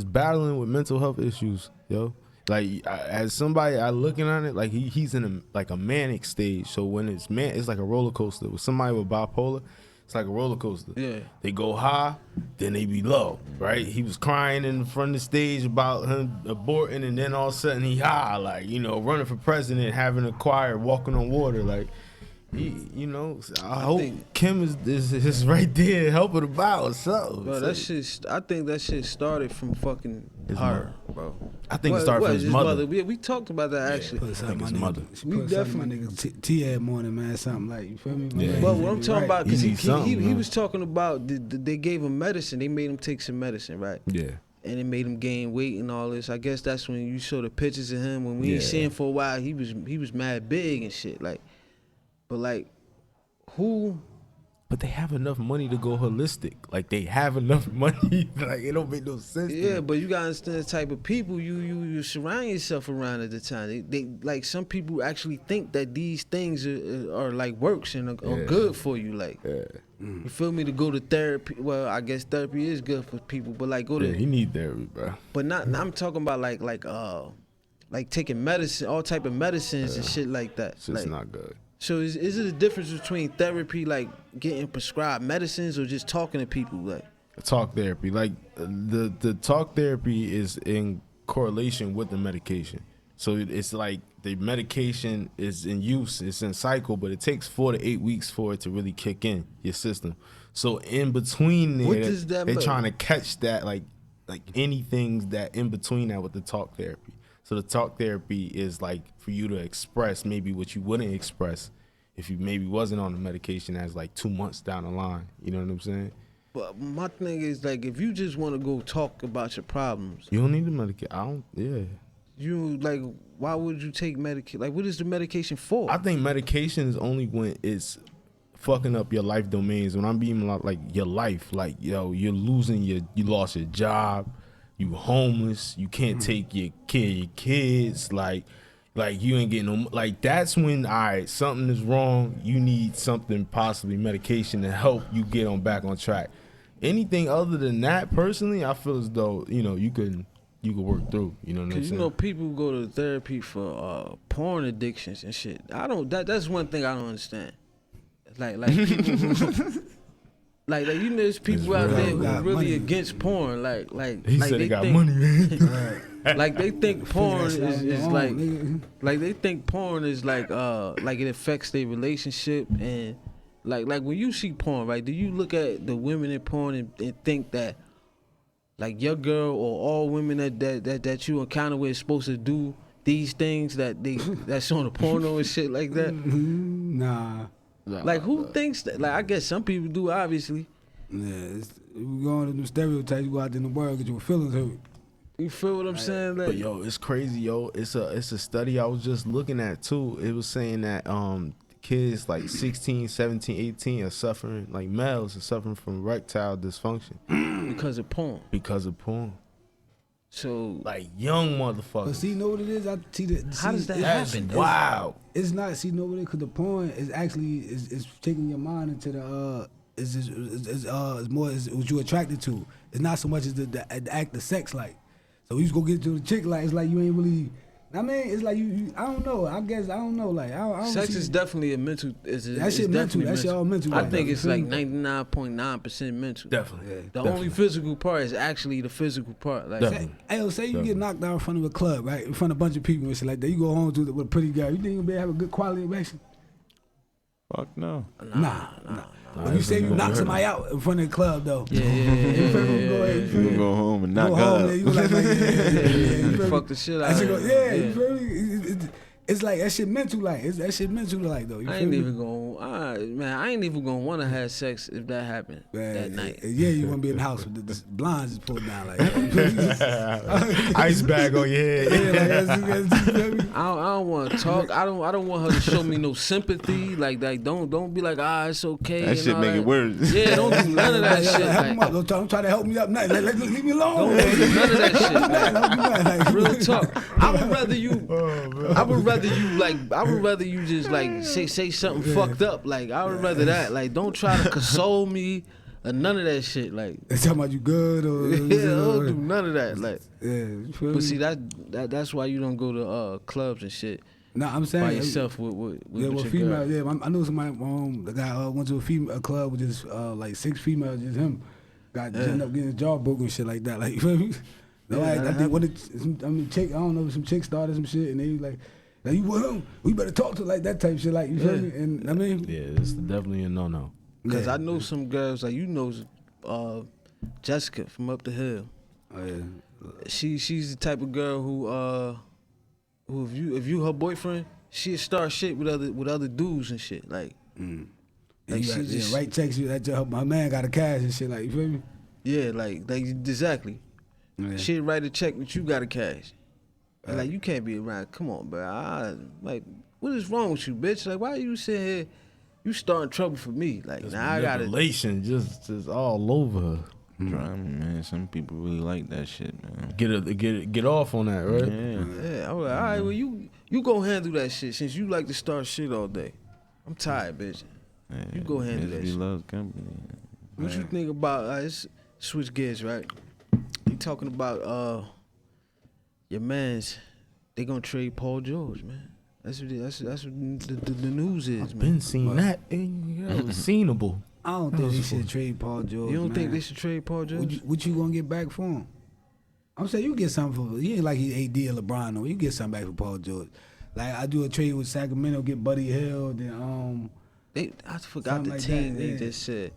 [SPEAKER 2] battling with mental health issues. Yo, like as somebody I looking on it, like he's in a manic stage. So when it's like a roller coaster. With somebody with bipolar, it's like a roller coaster.
[SPEAKER 1] Yeah.
[SPEAKER 2] They go high, then they be low. Right? He was crying in front of the stage about him aborting, and then all of a sudden he high, like running for president, having a choir, walking on water, like. I hope
[SPEAKER 1] think-
[SPEAKER 2] Kim is right there helping him out or something.
[SPEAKER 1] Bro, that shit. I think that shit started from fucking
[SPEAKER 2] His
[SPEAKER 1] her, bro.
[SPEAKER 2] I think it started from his mother.
[SPEAKER 1] We talked about that actually.
[SPEAKER 3] Put something
[SPEAKER 2] his
[SPEAKER 3] my nigga-
[SPEAKER 2] mother.
[SPEAKER 3] She
[SPEAKER 1] We
[SPEAKER 3] put something my
[SPEAKER 1] definitely-
[SPEAKER 3] nigga T morning, man. Something like you feel me?
[SPEAKER 2] Yeah.
[SPEAKER 1] Well, what I'm talking about, because
[SPEAKER 2] He needs something,
[SPEAKER 1] he
[SPEAKER 2] man.
[SPEAKER 1] was talking about they gave him medicine. They made him take some medicine, right?
[SPEAKER 2] Yeah.
[SPEAKER 1] And it made him gain weight and all this. I guess that's when you saw the pictures of him. When we ain't
[SPEAKER 2] Yeah.
[SPEAKER 1] seen him for a while, he was mad big and shit. Like, but like, who?
[SPEAKER 2] But they have enough money to go holistic. Like they have enough money. Like it don't make no sense. to
[SPEAKER 1] Yeah,
[SPEAKER 2] me.
[SPEAKER 1] but you gotta understand the type of people you surround yourself around at the time. They like some people actually think that these things are like works and are good for you. Like, you feel me? To go to therapy. Well, I guess therapy is good for people, but like go to.
[SPEAKER 2] Yeah, he need therapy, bro.
[SPEAKER 1] But not. I'm talking about like taking medicine, all type of medicines and shit like that.
[SPEAKER 2] It's just
[SPEAKER 1] Like,
[SPEAKER 2] not good.
[SPEAKER 1] so is it a difference between therapy, like getting prescribed medicines, or just talking to people? Like,
[SPEAKER 2] Talk therapy, like the talk therapy is in correlation with the medication. So it's like the medication is in use, it's in cycle, but it takes 4 to 8 weeks for it to really kick in your system. So in between there,
[SPEAKER 1] What does that
[SPEAKER 2] they're
[SPEAKER 1] mean?
[SPEAKER 2] trying to catch that like anything that in between that with the talk therapy. So the talk therapy is like for you to express maybe what you wouldn't express if you maybe wasn't on the medication as like 2 months down the line. You know what I'm saying?
[SPEAKER 1] but my thing is like, if you just want to go talk about your problems,
[SPEAKER 2] You don't need the medication.
[SPEAKER 1] you like, why would you take medication? Like, what is the medication for?
[SPEAKER 2] I think medication is only when it's fucking up your life domains. When I'm being like your life, like yo, you're losing you lost your job, you homeless, you can't take your kids, like you ain't getting no, like that's when all right, something is wrong. You need something, possibly medication, to help you get back on track. Anything other than that, personally, I feel as though you can you can work through. You know what I'm
[SPEAKER 1] Cause
[SPEAKER 2] saying?
[SPEAKER 1] you know people go to therapy for porn addictions and shit. I don't. That's one thing I don't understand. Like people who, like you know, there's people out there who are really against porn. Like
[SPEAKER 2] he
[SPEAKER 1] like
[SPEAKER 2] said
[SPEAKER 1] they
[SPEAKER 2] he got
[SPEAKER 1] think,
[SPEAKER 2] money, man.
[SPEAKER 1] like they think porn is like they think porn is like it affects their relationship and like when you see porn, right? Do you look at the women in porn and think that like your girl or all women that you encounter with is supposed to do these things that's on the porno and shit like that?
[SPEAKER 3] Nah.
[SPEAKER 1] Like who thinks that? Like I guess some people do, obviously.
[SPEAKER 3] Yeah, we going to the stereotypes. You go out in the world, get your feelings hurt.
[SPEAKER 1] You feel what I'm saying? Like,
[SPEAKER 2] But yo, it's crazy, yo. It's a study I was just looking at too. It was saying that kids like 16, 17, 18 are suffering, like males are suffering from erectile dysfunction
[SPEAKER 1] because of porn.
[SPEAKER 2] because of porn.
[SPEAKER 1] So
[SPEAKER 2] Like young motherfuckers.
[SPEAKER 3] But see, you know what it is? I see that.
[SPEAKER 1] How does that
[SPEAKER 2] That's
[SPEAKER 1] happen?
[SPEAKER 2] wow.
[SPEAKER 3] It's not. See, you know what it is? Because the porn is actually is taking your mind into the is more is what you attracted to. It's not so much as the act of sex like. So you just go get to the chick like it's like you ain't really. I mean, it's like you I don't know. I guess I don't know. Like I don't
[SPEAKER 1] sex
[SPEAKER 3] see,
[SPEAKER 1] is definitely a mental.
[SPEAKER 3] that shit mental. That shit all mental.
[SPEAKER 1] I
[SPEAKER 3] right
[SPEAKER 1] think
[SPEAKER 3] now.
[SPEAKER 1] it's like 99.9% mental.
[SPEAKER 2] Definitely.
[SPEAKER 3] Yeah.
[SPEAKER 1] The only physical part is actually the physical part. Like
[SPEAKER 2] Definitely.
[SPEAKER 3] Say you get knocked out in front of a club, right? In front of a bunch of people and shit like that. You go home with a pretty girl. You think you'll be able to have a good quality erection?
[SPEAKER 7] Fuck no.
[SPEAKER 3] Nah. But you say you knock somebody out in front of the club though.
[SPEAKER 1] yeah.
[SPEAKER 3] You feel me? Go ahead. You feel
[SPEAKER 7] You
[SPEAKER 3] me?
[SPEAKER 7] go home and
[SPEAKER 3] Go
[SPEAKER 7] knock
[SPEAKER 3] home,
[SPEAKER 7] up.
[SPEAKER 3] man. You go like, you feel me?
[SPEAKER 1] Fuck the shit
[SPEAKER 3] That
[SPEAKER 1] out
[SPEAKER 3] shit
[SPEAKER 1] of
[SPEAKER 3] go,
[SPEAKER 1] it.
[SPEAKER 3] you feel me? It's like that shit mental like. That shit mental like though. You
[SPEAKER 1] I
[SPEAKER 3] feel
[SPEAKER 1] ain't
[SPEAKER 3] me?
[SPEAKER 1] even gonna, man. I ain't even gonna want to have sex if that happened that night.
[SPEAKER 3] Yeah, you want to be in the house with the blinds is pulled down like that.
[SPEAKER 2] Ice bag on your head.
[SPEAKER 3] Yeah, like,
[SPEAKER 1] I don't want to talk. I don't want her to show me no sympathy. Like don't be like it's okay.
[SPEAKER 7] That
[SPEAKER 1] and
[SPEAKER 7] shit
[SPEAKER 1] all
[SPEAKER 7] make
[SPEAKER 1] that.
[SPEAKER 7] it worse.
[SPEAKER 1] Yeah, don't do none of that shit.
[SPEAKER 3] help him
[SPEAKER 1] Like,
[SPEAKER 3] up. Don't try to help me up. Nothing. Like, leave me alone.
[SPEAKER 1] don't do none of that shit. Like,
[SPEAKER 3] Like,
[SPEAKER 1] real talk. I would rather you. I would rather you just like say something fucked up. Like I would rather that. Like don't try to console me or none of that shit. Like
[SPEAKER 3] they talking about you good or
[SPEAKER 1] yeah, don't do none of that. Like
[SPEAKER 3] yeah. You feel
[SPEAKER 1] but
[SPEAKER 3] me?
[SPEAKER 1] see that's why you don't go to clubs and shit
[SPEAKER 3] Nah, I'm saying
[SPEAKER 1] by yourself with
[SPEAKER 3] Yeah,
[SPEAKER 1] your
[SPEAKER 3] well, female.
[SPEAKER 1] girl.
[SPEAKER 3] Yeah, I know somebody. The guy went to a club with just like 6 females, just him. Ended up getting his jaw broken and shit like that. Like you feel me? No, I think chick. I don't know, some chick started some shit, and they was like you with him? We better talk to like that type shit. Like you feel me? And I mean,
[SPEAKER 2] Yeah, it's definitely a no.
[SPEAKER 1] Cause
[SPEAKER 3] yeah.
[SPEAKER 1] I know some girls like Jessica from up the hill.
[SPEAKER 3] Oh, yeah.
[SPEAKER 1] She's the type of girl who if you her boyfriend, she'll start shit with other dudes and shit. Like
[SPEAKER 3] And
[SPEAKER 1] Like,
[SPEAKER 3] you
[SPEAKER 1] she
[SPEAKER 3] got,
[SPEAKER 1] just-
[SPEAKER 3] right checks you that my man got a cash and shit. Like you feel me?
[SPEAKER 1] yeah, like exactly.
[SPEAKER 3] Yeah.
[SPEAKER 1] She'll write a check but you got to cash. And, like you can't be around. Come on, bro. Like what is wrong with you, bitch? Like why are you sitting here? You starting trouble for me. Like now I gotta.
[SPEAKER 2] Manipulation just all over her.
[SPEAKER 7] Drama, man. Some people really like that shit, man.
[SPEAKER 2] Get off on that, right?
[SPEAKER 7] Yeah.
[SPEAKER 1] Yeah, I was like, all right, well you go handle that shit since you like to start shit all day. I'm tired, bitch. You go handle that
[SPEAKER 7] Misery
[SPEAKER 1] shit.
[SPEAKER 7] loves company.
[SPEAKER 1] What you think about? Let's switch gears, right? You talking about your man's? They gonna trade Paul George, man. That's what the news is,
[SPEAKER 2] I've
[SPEAKER 1] man.
[SPEAKER 2] been seeing that. That was seenable.
[SPEAKER 3] I don't think they should trade Paul George.
[SPEAKER 1] You don't think
[SPEAKER 3] man.
[SPEAKER 1] they should trade Paul George?
[SPEAKER 3] What you gonna get back for him? I'm saying you get something for. He ain't like he AD or LeBron. No, you get something back for Paul George. Like I do a trade with Sacramento, get Buddy Hill, then
[SPEAKER 1] I forgot the
[SPEAKER 3] something like
[SPEAKER 1] team.
[SPEAKER 3] that,
[SPEAKER 1] They
[SPEAKER 3] yeah.
[SPEAKER 1] just said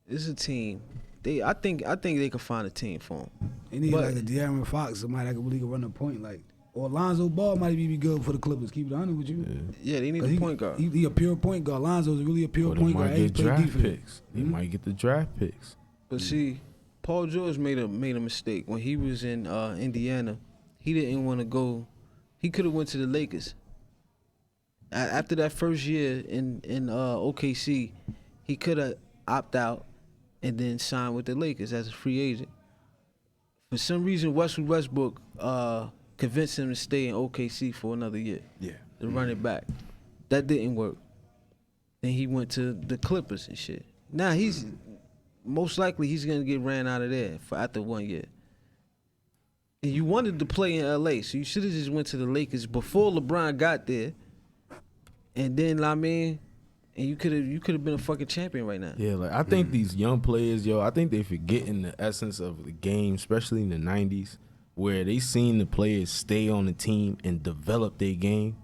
[SPEAKER 1] it's a team. I think they could find a team for him.
[SPEAKER 3] He need
[SPEAKER 1] But-
[SPEAKER 3] like a De'Aaron Fox, somebody that really can run the point. Like or Lonzo Ball might be good for the Clippers. Keep it 100 with you.
[SPEAKER 1] Yeah, they need
[SPEAKER 3] 'Cause
[SPEAKER 1] a point guard.
[SPEAKER 3] He a pure point guard. Lonzo's really a pure
[SPEAKER 2] But they
[SPEAKER 3] point guard.
[SPEAKER 2] might
[SPEAKER 3] He
[SPEAKER 2] get
[SPEAKER 3] play
[SPEAKER 2] draft
[SPEAKER 3] defense.
[SPEAKER 2] picks. They might get the draft picks.
[SPEAKER 1] But see, Paul George made a mistake when he was in Indiana. He didn't want to go. He could have went to the Lakers. After that first year in OKC, he could have opted out and then signed with the Lakers as a free agent. For some reason, Westbrook convinced him to stay in OKC for another year.
[SPEAKER 2] Yeah.
[SPEAKER 1] To run it back. That didn't work. Then he went to the Clippers and shit. Now most likely he's gonna get ran out of there after 1 year. And you wanted to play in LA, so you should have just went to the Lakers before LeBron got there. And then, I mean, and you could have been a fucking champion right now.
[SPEAKER 2] Yeah, like I think these young players, yo, I think they forgetting the essence of the game, especially in the 90s, where they seen the players stay on the team and develop their game.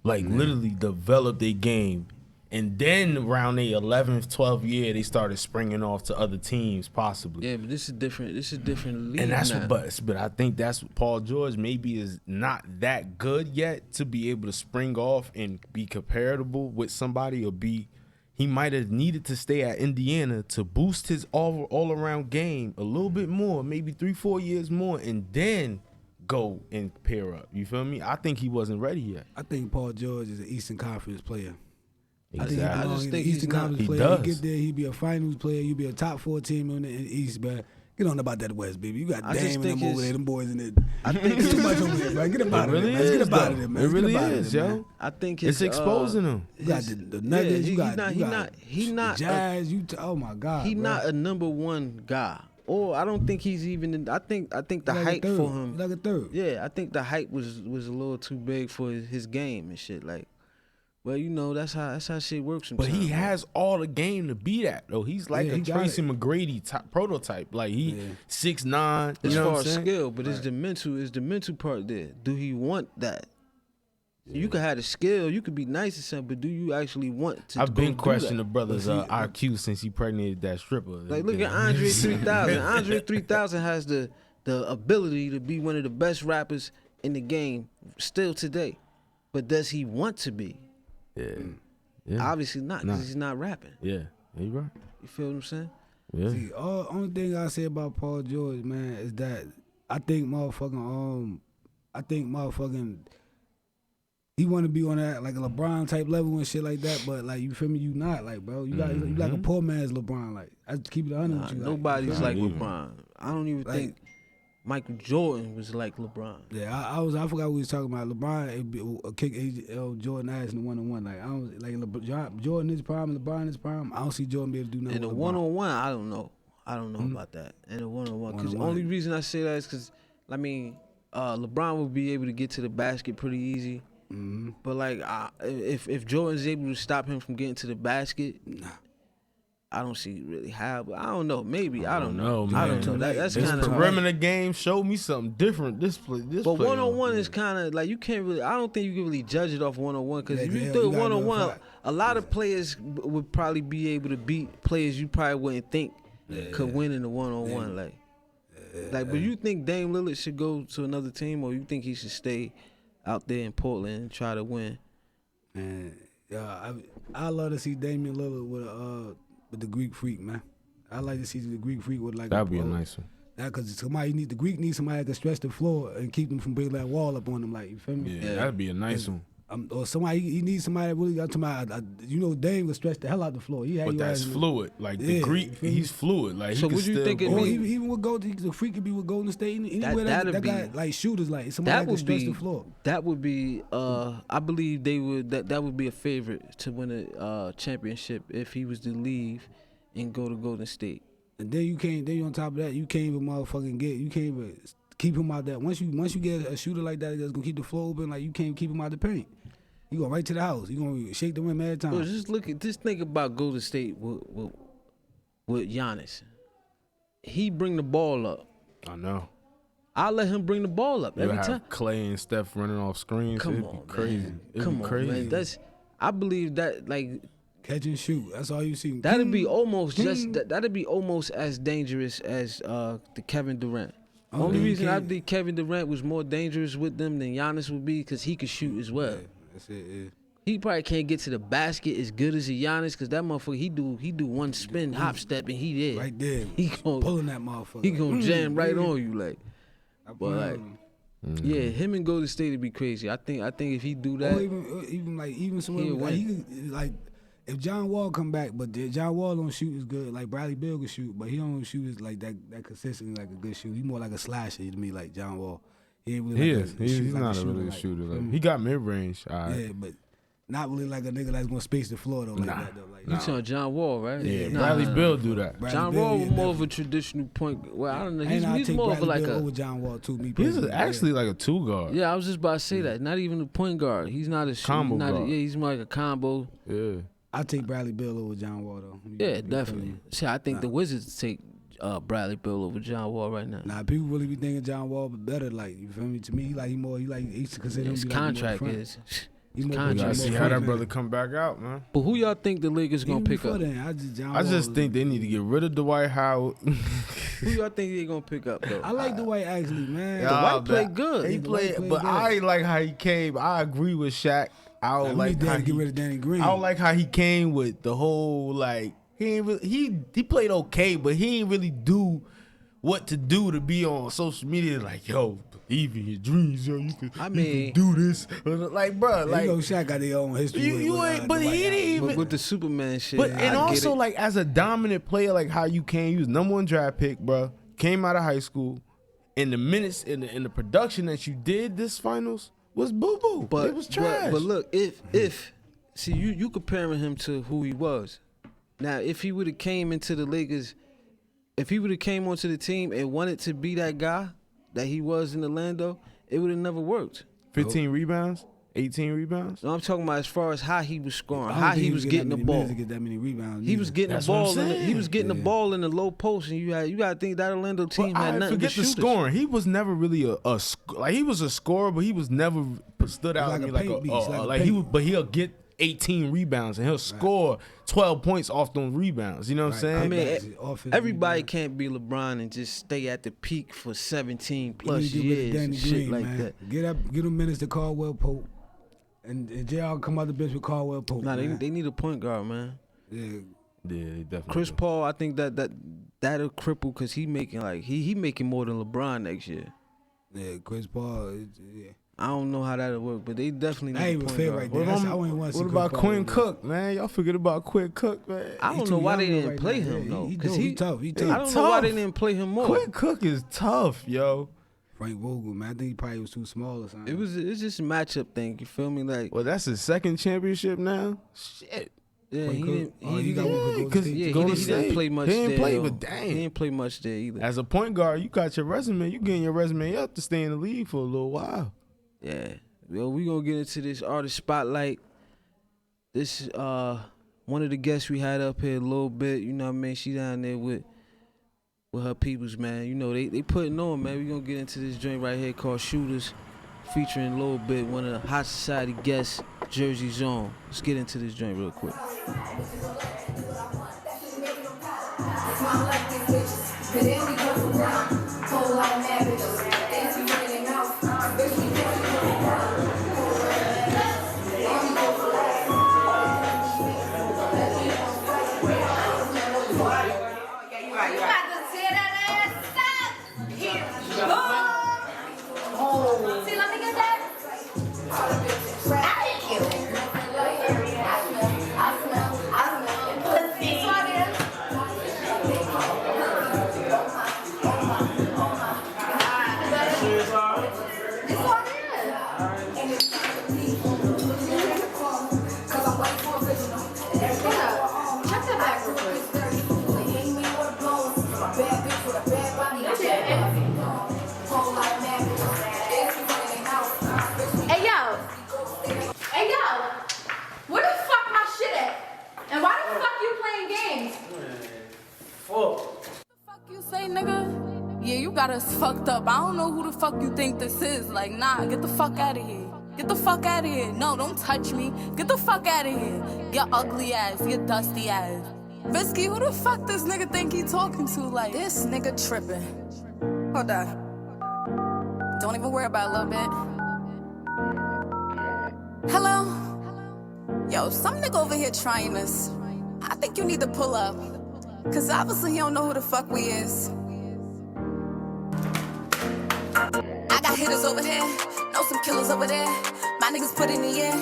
[SPEAKER 2] Like literally develop their game. And then around their 11th, 12th year, they started springing off to other teams, possibly.
[SPEAKER 1] Yeah, but this is different. This is different league
[SPEAKER 2] And that's
[SPEAKER 1] now.
[SPEAKER 2] but I think that's what Paul George maybe is not that good yet to be able to spring off and be comparable with somebody, or be he might have needed to stay at Indiana to boost his all around game a little bit more, maybe 3-4 years more, and then go and pair up. You feel me? I think he wasn't ready yet.
[SPEAKER 3] I think Paul George is an Eastern Conference player.
[SPEAKER 2] Exactly.
[SPEAKER 3] I
[SPEAKER 1] just
[SPEAKER 3] think
[SPEAKER 1] think
[SPEAKER 3] he's Eastern
[SPEAKER 1] he's not.
[SPEAKER 3] Conference
[SPEAKER 2] He
[SPEAKER 3] player.
[SPEAKER 2] does.
[SPEAKER 3] He get there, he'd be a finals player. He'd be a top 4 team in the East, but get on about that West, baby. You got
[SPEAKER 1] I just
[SPEAKER 3] Dame and
[SPEAKER 1] think
[SPEAKER 3] them over
[SPEAKER 1] his-
[SPEAKER 3] there, them boys in it.
[SPEAKER 1] I think
[SPEAKER 3] It's too much over there, man. Get him out of there,
[SPEAKER 2] really
[SPEAKER 3] man. Get
[SPEAKER 2] is,
[SPEAKER 3] him out of
[SPEAKER 2] though.
[SPEAKER 3] there, man.
[SPEAKER 2] It
[SPEAKER 3] Get
[SPEAKER 2] really
[SPEAKER 3] him out of
[SPEAKER 2] is,
[SPEAKER 3] there,
[SPEAKER 2] yo.
[SPEAKER 3] man.
[SPEAKER 1] I think
[SPEAKER 2] It's exposing him.
[SPEAKER 3] You got the Nuggets. You got
[SPEAKER 1] he not
[SPEAKER 3] Jazz. Oh my God,
[SPEAKER 1] he
[SPEAKER 3] bro.
[SPEAKER 1] not a number one guy. Or I don't think he's even. I think the
[SPEAKER 3] He like a
[SPEAKER 1] hype
[SPEAKER 3] third.
[SPEAKER 1] for him.
[SPEAKER 3] He like a third.
[SPEAKER 1] Yeah, I think the hype was a little too big for his game and shit. Like, well, you know, that's how shit works
[SPEAKER 2] But
[SPEAKER 1] sometimes.
[SPEAKER 2] he has all the game to be that though. He's like
[SPEAKER 3] Yeah,
[SPEAKER 2] a
[SPEAKER 3] he got
[SPEAKER 2] Tracy
[SPEAKER 3] it.
[SPEAKER 2] McGrady prototype. Like he 6'9". You
[SPEAKER 1] as
[SPEAKER 2] know
[SPEAKER 1] far
[SPEAKER 2] what I'm
[SPEAKER 1] as
[SPEAKER 2] saying?
[SPEAKER 1] skill, but it's the mental part there. Do he want that? You could have the skill, you could be nice or something, but do you actually want to?
[SPEAKER 2] I've
[SPEAKER 1] go
[SPEAKER 2] been
[SPEAKER 1] do
[SPEAKER 2] questioning the
[SPEAKER 1] that?
[SPEAKER 2] brother's IQ since he impregnated that stripper.
[SPEAKER 1] Like, look at Andre 3000. Andre 3000 has the ability to be one of the best rappers in the game still today, but does he want to be?
[SPEAKER 2] Yeah,
[SPEAKER 1] Obviously not, because he's not rapping.
[SPEAKER 2] yeah, you right.
[SPEAKER 1] You feel what I'm saying?
[SPEAKER 2] Yeah,
[SPEAKER 3] See, only thing I say about Paul George, man, is that I think motherfucking he want to be on that like a LeBron type level and shit like that, but like you feel me, you not like, bro, you got you like a poor man's LeBron. Like I just keep it 100 with you. Like,
[SPEAKER 1] Nobody's
[SPEAKER 2] Not
[SPEAKER 1] like
[SPEAKER 2] even.
[SPEAKER 1] LeBron. I don't even
[SPEAKER 3] Like-
[SPEAKER 1] think Michael Jordan was like LeBron.
[SPEAKER 3] Yeah, I forgot what we was talking about. LeBron kick Jordan ass in the 1-on-1. Like I don't like Jordan is prime and LeBron is prime. I don't see Jordan be able to do nothing.
[SPEAKER 1] In the
[SPEAKER 3] with LeBron.
[SPEAKER 1] one-on-one, I don't know. I don't know about that. In the one-on-one, because the
[SPEAKER 3] One-on-one.
[SPEAKER 1] only reason I say that is because, I mean, LeBron would be able to get to the basket pretty easy.
[SPEAKER 3] Mm-hmm.
[SPEAKER 1] But like, if Jordan's able to stop him from getting to the basket, I don't see really how. But I don't know. Maybe I don't know. I don't know. That's
[SPEAKER 2] This
[SPEAKER 1] kind of.
[SPEAKER 2] perimeter game showed me something different. This
[SPEAKER 1] But
[SPEAKER 2] play
[SPEAKER 1] one-on-one is kind of like you can't really. I don't think you can really judge it off one-on-one because
[SPEAKER 3] Yeah,
[SPEAKER 1] if you
[SPEAKER 3] yeah,
[SPEAKER 1] do
[SPEAKER 3] you
[SPEAKER 1] it
[SPEAKER 3] gotta know
[SPEAKER 1] one-on-one,
[SPEAKER 3] the fight.
[SPEAKER 1] a lot of players would probably be able to beat players you probably wouldn't think could win in the one-on-one. Like, but you think Dame Lillard should go to another team, or you think he should stay out there in Portland and try to win?
[SPEAKER 3] Man, yeah, I love to see Damian Lillard with the Greek Freak, man. I like to see the Greek Freak with like
[SPEAKER 2] That'd be a nice one.
[SPEAKER 3] because the Greek needs somebody that can stretch the floor and keep them from bringing that wall up on them. Like you feel me?
[SPEAKER 2] Yeah, that'd be a nice one.
[SPEAKER 3] Or somebody he needs somebody that really got somebody. Dame will stretch the hell out the floor. He had
[SPEAKER 2] But
[SPEAKER 3] you
[SPEAKER 2] that's
[SPEAKER 3] out in
[SPEAKER 2] fluid. Like the
[SPEAKER 3] Yeah,
[SPEAKER 2] Greek,
[SPEAKER 3] you feel me?
[SPEAKER 2] he's fluid. Like
[SPEAKER 1] So
[SPEAKER 2] he
[SPEAKER 1] would
[SPEAKER 2] can
[SPEAKER 1] you
[SPEAKER 2] still
[SPEAKER 1] think it
[SPEAKER 2] go.
[SPEAKER 3] Or
[SPEAKER 1] mean-
[SPEAKER 3] even with the Freak could be with Golden State. Anywhere
[SPEAKER 1] that'd
[SPEAKER 3] that
[SPEAKER 1] be-
[SPEAKER 3] got like shooters, like somebody
[SPEAKER 1] That
[SPEAKER 3] that can
[SPEAKER 1] would
[SPEAKER 3] stretch
[SPEAKER 1] be.
[SPEAKER 3] the floor.
[SPEAKER 1] That would be. I believe they would. That would be a favorite to win a championship if he was to leave and go to Golden State.
[SPEAKER 3] And then you can't. Then on top of that, you can't even motherfucking get. You can't even keep him out there. Once you get a shooter like that that's gonna keep the floor open, like you can't keep him out the paint. You go right to the house. You gonna shake the rim every time.
[SPEAKER 1] Bro, just think about Golden State with Giannis. He bring the ball up.
[SPEAKER 2] I know.
[SPEAKER 1] I let him bring the ball up
[SPEAKER 2] You
[SPEAKER 1] every
[SPEAKER 2] have
[SPEAKER 1] time.
[SPEAKER 2] Clay and Steph running off screens.
[SPEAKER 1] Come
[SPEAKER 2] It'd
[SPEAKER 1] on,
[SPEAKER 2] be crazy.
[SPEAKER 1] man.
[SPEAKER 2] It'd
[SPEAKER 1] Come
[SPEAKER 2] be
[SPEAKER 1] on,
[SPEAKER 2] crazy.
[SPEAKER 1] man. I believe that like
[SPEAKER 3] Catch and shoot. That's all you see.
[SPEAKER 1] that'd be almost that'd be almost as dangerous as the Kevin Durant. Only
[SPEAKER 3] you
[SPEAKER 1] reason I
[SPEAKER 3] can't-
[SPEAKER 1] think Kevin Durant was more dangerous with them than Giannis would be because he could shoot as well.
[SPEAKER 3] That's it. Yeah.
[SPEAKER 1] He probably can't get to the basket as good as a Giannis because that motherfucker he do one spin hop step and he there.
[SPEAKER 3] Right there.
[SPEAKER 1] He gon'
[SPEAKER 3] Pulling that motherfucker.
[SPEAKER 1] he gonna jam right on you like.
[SPEAKER 3] I
[SPEAKER 1] But like, yeah, him and Golden State would be crazy. I think if he do that,
[SPEAKER 3] or even somewhere
[SPEAKER 1] He'll
[SPEAKER 3] like,
[SPEAKER 1] win.
[SPEAKER 3] he could, like if John Wall come back, but John Wall don't shoot as good. Like Bradley Beal can shoot, but he don't shoot as like that consistently like a good shooter. He more like a slasher to me, like John Wall. He ain't really
[SPEAKER 2] He
[SPEAKER 3] like
[SPEAKER 2] is.
[SPEAKER 3] a shooter,
[SPEAKER 2] He's
[SPEAKER 3] like
[SPEAKER 2] not
[SPEAKER 3] a
[SPEAKER 2] a really
[SPEAKER 3] like,
[SPEAKER 2] shooter.
[SPEAKER 3] feel
[SPEAKER 2] Like,
[SPEAKER 3] me?
[SPEAKER 2] he got mid range.
[SPEAKER 3] Yeah, but Not really like a nigga that's gonna space the floor though. Like that though. Like,
[SPEAKER 1] You talking John Wall, right?
[SPEAKER 2] Yeah, Bradley Beal do that.
[SPEAKER 1] John Wall was more of a traditional point. Well, I don't know. He's more of like
[SPEAKER 3] over John Wall too. Me
[SPEAKER 2] He's
[SPEAKER 3] personally.
[SPEAKER 2] actually like a 2 guard.
[SPEAKER 1] Yeah, I was just about to say that. Not even a point guard. He's not a
[SPEAKER 2] Combo guard.
[SPEAKER 1] Yeah, he's more like a combo.
[SPEAKER 2] Yeah.
[SPEAKER 3] I take Bradley Beal over John Wall though.
[SPEAKER 1] Yeah, definitely. See, I think the Wizards take Bradley Beal over John Wall right now.
[SPEAKER 3] Nah, people really be thinking John Wall better. Like, you feel me? To me, he used to consider him.
[SPEAKER 1] His
[SPEAKER 3] be like
[SPEAKER 1] contract
[SPEAKER 3] more front.
[SPEAKER 1] is.
[SPEAKER 3] He more
[SPEAKER 1] contract.
[SPEAKER 2] You gotta
[SPEAKER 3] front,
[SPEAKER 2] see
[SPEAKER 3] more
[SPEAKER 2] how
[SPEAKER 3] front,
[SPEAKER 2] that
[SPEAKER 3] man.
[SPEAKER 2] brother come back out, man.
[SPEAKER 1] But who y'all think the Lakers gonna
[SPEAKER 3] Even
[SPEAKER 1] pick
[SPEAKER 3] before
[SPEAKER 1] up?
[SPEAKER 3] then,
[SPEAKER 2] I just think they need to get rid of Dwight Howard.
[SPEAKER 1] Who y'all think they gonna pick up though?
[SPEAKER 3] I like Dwight actually, man.
[SPEAKER 1] Dwight played good.
[SPEAKER 2] He
[SPEAKER 3] Dwight
[SPEAKER 2] played, but
[SPEAKER 3] good.
[SPEAKER 2] I ain't like how he came. I agree with Shaq. I don't like how
[SPEAKER 3] get rid of Danny Green.
[SPEAKER 2] I don't like how he came with the whole like he ain't really, he played okay, but he ain't really do what to do to be on social media. Like, yo, believe in your dreams, yo. You can do this. Like, bro, like,
[SPEAKER 3] you know, Shaq got their own history.
[SPEAKER 2] you ain't, but he didn't even.
[SPEAKER 1] With the Superman shit.
[SPEAKER 2] But and
[SPEAKER 1] I
[SPEAKER 2] also
[SPEAKER 1] get it.
[SPEAKER 2] like as a dominant player, like how you came, you was #1 draft pick, bro. Came out of high school, and the minutes in the production that you did this finals was boo boo.
[SPEAKER 1] But
[SPEAKER 2] It was trash.
[SPEAKER 1] But look, if see you comparing him to who he was. Now, if he would have came into the Lakers, if he would have came onto the team and wanted to be that guy that he was in Orlando, it would have never worked.
[SPEAKER 2] 15 rebounds, 18 rebounds.
[SPEAKER 1] No, I'm talking about as far as how he was scoring,
[SPEAKER 3] I don't
[SPEAKER 1] how
[SPEAKER 3] think
[SPEAKER 1] he was getting the ball.
[SPEAKER 3] To get that many rebounds.
[SPEAKER 1] He was getting
[SPEAKER 2] That's
[SPEAKER 1] the
[SPEAKER 2] what I'm
[SPEAKER 1] ball.
[SPEAKER 2] saying.
[SPEAKER 1] He was getting the ball in the low post, and you got to think that Orlando team had nothing
[SPEAKER 2] forget
[SPEAKER 1] but
[SPEAKER 2] the
[SPEAKER 1] shooters.
[SPEAKER 2] scoring. He was never really like he was a scorer, but he was never stood out
[SPEAKER 3] Like
[SPEAKER 2] to
[SPEAKER 3] a
[SPEAKER 2] me like
[SPEAKER 3] paint beast,
[SPEAKER 2] like he would. But he'll get 18 rebounds and he'll score 12 points off those rebounds. You know what I'm saying?
[SPEAKER 1] I mean,
[SPEAKER 3] Offensive
[SPEAKER 1] everybody
[SPEAKER 3] rebound.
[SPEAKER 1] can't be LeBron and just stay at the peak for 17 plus
[SPEAKER 3] You need to get rid of
[SPEAKER 1] years and
[SPEAKER 3] Danny
[SPEAKER 1] shit
[SPEAKER 3] Green,
[SPEAKER 1] like
[SPEAKER 3] man.
[SPEAKER 1] that.
[SPEAKER 3] Get him minutes to Caldwell Pope, and JR come out the bench with Caldwell Pope.
[SPEAKER 1] Nah,
[SPEAKER 3] man.
[SPEAKER 1] they need a point guard, man.
[SPEAKER 3] Yeah.
[SPEAKER 2] Yeah, they definitely.
[SPEAKER 1] Chris
[SPEAKER 2] do.
[SPEAKER 1] Paul, I think that'll cripple because he making like he making more than LeBron next year.
[SPEAKER 3] Yeah, Chris Paul. Yeah.
[SPEAKER 1] I don't know how that'll work, but they definitely
[SPEAKER 3] That
[SPEAKER 1] need
[SPEAKER 3] ain't
[SPEAKER 1] a
[SPEAKER 3] even
[SPEAKER 1] point
[SPEAKER 3] fair
[SPEAKER 1] guard.
[SPEAKER 3] right there. I wouldn't want to see
[SPEAKER 2] What
[SPEAKER 3] Chris
[SPEAKER 2] about
[SPEAKER 3] Paul
[SPEAKER 2] Quinn
[SPEAKER 3] right there.
[SPEAKER 2] Cook, man? Y'all forget about Quinn Cook, man.
[SPEAKER 1] I don't
[SPEAKER 3] too
[SPEAKER 1] know why they
[SPEAKER 3] young
[SPEAKER 1] didn't
[SPEAKER 3] right
[SPEAKER 1] play
[SPEAKER 3] now.
[SPEAKER 1] him
[SPEAKER 3] Yeah,
[SPEAKER 1] though,
[SPEAKER 3] he
[SPEAKER 1] because
[SPEAKER 3] he tough. He tough.
[SPEAKER 1] I don't know why they
[SPEAKER 2] tough.
[SPEAKER 1] didn't play him more.
[SPEAKER 2] Quinn Cook is tough, yo.
[SPEAKER 3] Frank Vogel, man. I think he probably was too small or something.
[SPEAKER 1] It's just a matchup thing. You feel me? Like
[SPEAKER 2] Well, that's his second championship now. Shit.
[SPEAKER 1] yeah,
[SPEAKER 3] Quinn
[SPEAKER 1] he
[SPEAKER 3] Cook?
[SPEAKER 1] didn't.
[SPEAKER 3] Oh,
[SPEAKER 1] He
[SPEAKER 3] you got
[SPEAKER 1] didn't-
[SPEAKER 3] one for Golden
[SPEAKER 2] Cause
[SPEAKER 3] State.
[SPEAKER 1] Yeah, he
[SPEAKER 2] Golden
[SPEAKER 1] didn't
[SPEAKER 2] State.
[SPEAKER 1] play much
[SPEAKER 2] He didn't
[SPEAKER 1] there.
[SPEAKER 2] play,
[SPEAKER 1] though.
[SPEAKER 2] but dang.
[SPEAKER 1] He didn't play much there either.
[SPEAKER 2] As a point guard, you got your resume. You getting your resume up to stay in the league for a little while.
[SPEAKER 1] Yeah. Well, we gonna get into this artist spotlight. This one of the guests we had up here a little bit, you know what I mean? She down there with her peoples, man. You know, they putting on, man. We gonna get into this joint right here called Shooters, featuring a little bit one of the Hot Society guests, Jersey Zone. Let's get into this joint real quick.
[SPEAKER 4] See, let me get that. Thank you. This one is. This one is. Check that back real quick. Hey yo, where the fuck my shit at? And why the fuck you playing games?
[SPEAKER 8] Fuck you say, nigga? Yeah, you got us fucked up. I don't know who the fuck you think this is. Like, nah, get the fuck out of here. Get the fuck out of here. No, don't touch me. Get the fuck out of here. Your ugly ass, your dusty ass. Risky, who the fuck this nigga think he talking to? Like, this nigga tripping. Hold on. Don't even worry about it a little bit. Hello? Yo, some nigga over here trying this. I think you need to pull up. Cause obviously he don't know who the fuck we is. I got hitters over here, know some killers over there. My niggas put in the air.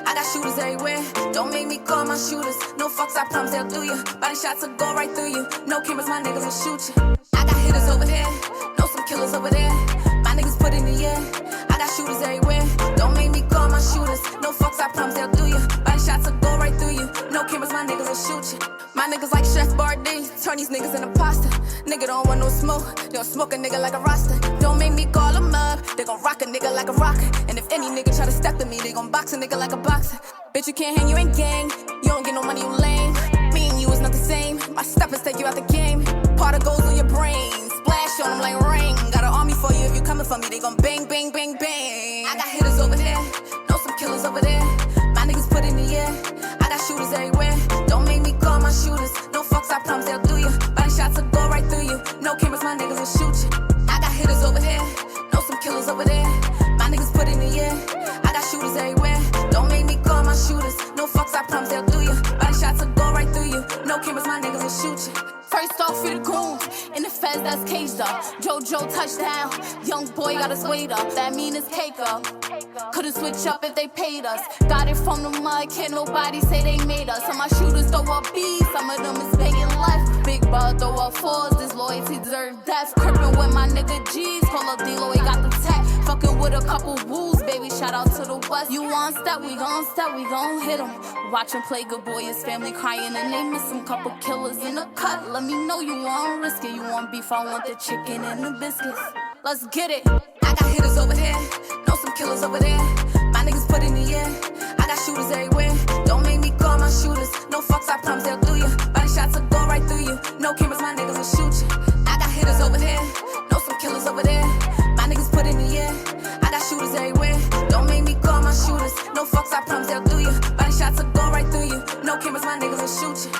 [SPEAKER 8] I got shooters everywhere. Don't make me call my shooters. No fucks, I promise they'll do you. Body shots will go right through you. No cameras, my niggas will shoot you. I got hitters over here, know some killers over there. My niggas put in the air. I got shooters everywhere. Don't make me call my shooters. No fucks, I promise they'll do you. niggas like Chef Boyardee, turn these niggas into pasta. Nigga don't want no smoke, they gon' smoke a nigga like a roster. Don't make me call them up, they gon' rock a nigga like a rocker. And if any nigga try to step to me, they gon' box a nigga like a boxer. Bitch, you can't hang, you ain't gang, you don't get no money, you lame. Me and you is not the same, my steppers take you out the game. Part of goes on your brain, splash on them like rain. Got an army for you, if you coming for me, they gon' bang, bang, bang, bang. I got hitters over there, know some killers over there. My niggas put in the air, I got shooters everywhere. Don't make me call my shooters, no fucks, I promise they'll do you. Body shots will go right through you, no cameras, my niggas will shoot you. I got hitters over here, know some killers over there. My niggas put in the air, I got shooters everywhere. Don't make me call my shooters, no fucks, I promise they'll do you. Body shots will go right through you, no cameras, my niggas will shoot you. First off, for the goons, in the feds that's caged up. JoJo touchdown, young boy got his weight up. That mean it's cake up. Couldn't switch up if they paid us. Got it from the mud, can't nobody say they made us. Some of my shooters throw up B's, some of them is begging life. Big brother throw up fours, this loyalty deserve death. Crippin' with my nigga G's, call up D-Lo, he got the tech. Fucking with a couple woos, baby, shout out to the West. You on step, we gon' hit him. Watch him play good boy, his family crying and they miss him. Couple killers in the cut, let me know you want risk it. You want beef, I want the chicken and the biscuits. Let's get it. I got hitters over here, know some killers over there. My niggas put in the air, I got shooters everywhere. Don't make me call my shooters, no fucks, I promise they'll do you. Body shots will go right through you, no cameras, my niggas will shoot you. I got hitters over here, know some killers over there. My niggas put in the air, I got shooters everywhere. Don't make me call my shooters, no fucks, I promise they'll do you. Body shots will go right through you, no cameras, my niggas will shoot you.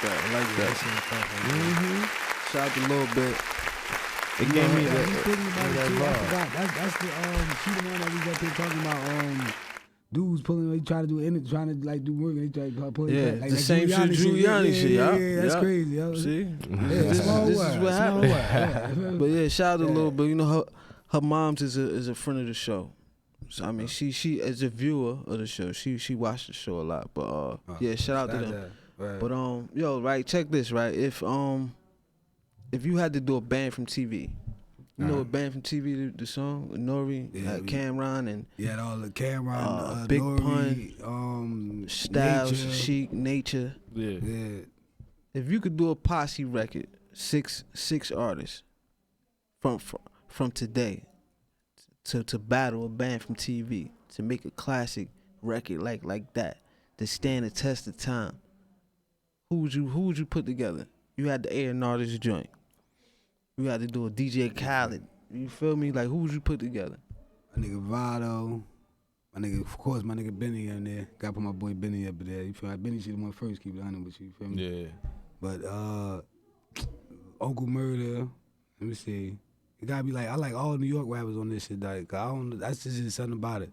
[SPEAKER 1] I like that. Shout out a little bit.
[SPEAKER 2] It gave me
[SPEAKER 3] I
[SPEAKER 2] that
[SPEAKER 3] forgot. That's the she the one that we got there talking about dudes pulling, they try to do it, trying to like do work, and they try to pull it back. Like,
[SPEAKER 1] the same Giuliani shit.
[SPEAKER 3] Yeah, that's crazy. Yo.
[SPEAKER 1] See, this is what happened. But yeah, shout out a little bit. You know, her mom's is a friend of the show. So I mean, she as a viewer of the show, she watched the show a lot. But yeah, shout out to them.
[SPEAKER 3] Right.
[SPEAKER 1] But yo, right, check this, right. If you had to do a band from TV, you know a band from TV, the song with Nori, Cameron, and
[SPEAKER 3] yeah, all the Cameron,
[SPEAKER 1] Big
[SPEAKER 3] Nori,
[SPEAKER 1] Pun, Styles,
[SPEAKER 3] Nature.
[SPEAKER 1] Chic, Nature.
[SPEAKER 2] Yeah.
[SPEAKER 1] If you could do a posse record, six artists from today to battle a band from TV, to make a classic record like that, to stand the test of time, who would you put together? You had the A&R joint. You had to do a DJ Khaled. You feel me? Like, who would you put together?
[SPEAKER 3] My nigga Vado. My nigga, of course, my nigga Benny in there. Got to put my boy Benny up there. You feel like Benny should the one first, keep it honest with you. You feel me?
[SPEAKER 2] Yeah.
[SPEAKER 3] But Uncle Murder. Let me see. It gotta be like, I like all New York rappers on this shit. Like, I don't. That's just something about it.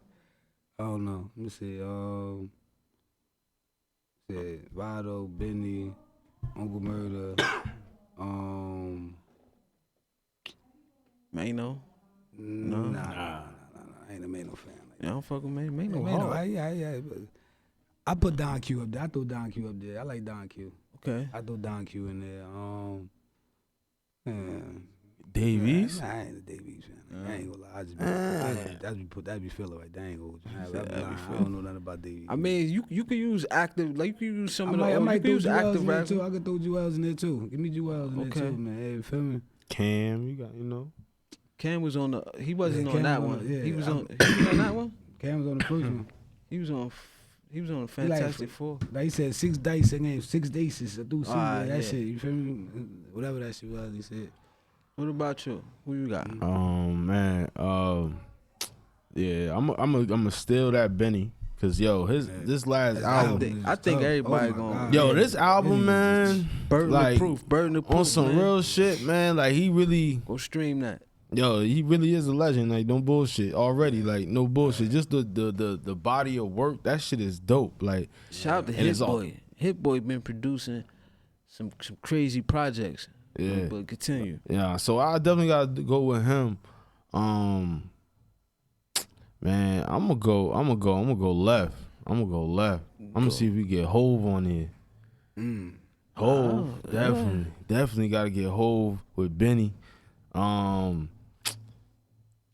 [SPEAKER 3] I don't know. Let me see. Vado, Benny, Uncle Murder,
[SPEAKER 1] Mano? No.
[SPEAKER 3] Nah. I ain't a Mano fan.
[SPEAKER 1] I don't fuck with Mano. Mano
[SPEAKER 3] Mano,
[SPEAKER 1] hard.
[SPEAKER 3] yeah. I put Don Q up there. I throw Don Q up there. I like Don Q.
[SPEAKER 1] Okay.
[SPEAKER 3] I throw Don Q in there.
[SPEAKER 2] Davies?
[SPEAKER 3] Nah, I ain't a Davies fan. I ain't gonna lie. That'd be filler right there. I ain't gonna I don't know nothing about Davies.
[SPEAKER 1] I mean, you could use active, like you could use some of the.
[SPEAKER 3] I might
[SPEAKER 1] you could
[SPEAKER 3] throw
[SPEAKER 1] use
[SPEAKER 3] Jewels
[SPEAKER 1] active
[SPEAKER 3] in there
[SPEAKER 1] rap
[SPEAKER 3] too. I could throw Jewels in there too. Give me Jewels in there too, man. Hey, you feel me?
[SPEAKER 2] Cam, you got, you know.
[SPEAKER 1] Cam was on the. He wasn't on
[SPEAKER 3] Cam
[SPEAKER 1] that
[SPEAKER 3] was
[SPEAKER 1] one.
[SPEAKER 3] on- yeah,
[SPEAKER 1] he was
[SPEAKER 3] I-
[SPEAKER 1] on. He was on that one.
[SPEAKER 3] Cam was on the first one.
[SPEAKER 1] He was on Fantastic Four.
[SPEAKER 3] Like he said, 6 dice again, 6 daces. I threw 6 that
[SPEAKER 1] yeah.
[SPEAKER 3] shit. You feel me? Whatever that shit was, he said.
[SPEAKER 1] What about you? Who you got?
[SPEAKER 2] Man. Yeah, I'm gonna steal that Benny. Cause yo, this last album.
[SPEAKER 1] I think everybody gonna.
[SPEAKER 2] Yo, this album, man.
[SPEAKER 1] Burden
[SPEAKER 2] like,
[SPEAKER 1] of proof. Burden of proof.
[SPEAKER 2] on some
[SPEAKER 1] man.
[SPEAKER 2] real shit, man. Like he really.
[SPEAKER 1] Go stream that.
[SPEAKER 2] Yo, he really is a legend. Like, no bullshit already. Like, no bullshit. Just the body of work. That shit is dope. Like,
[SPEAKER 1] Shout out to Hit Boy. Hit Boy been producing some crazy projects.
[SPEAKER 2] Yeah.
[SPEAKER 1] But continue.
[SPEAKER 2] Yeah. So I definitely gotta go with him. Man, I'm gonna go left. I'm gonna go left. I'm gonna see if we get Hove on here. Hove, definitely got to get Hove with Benny.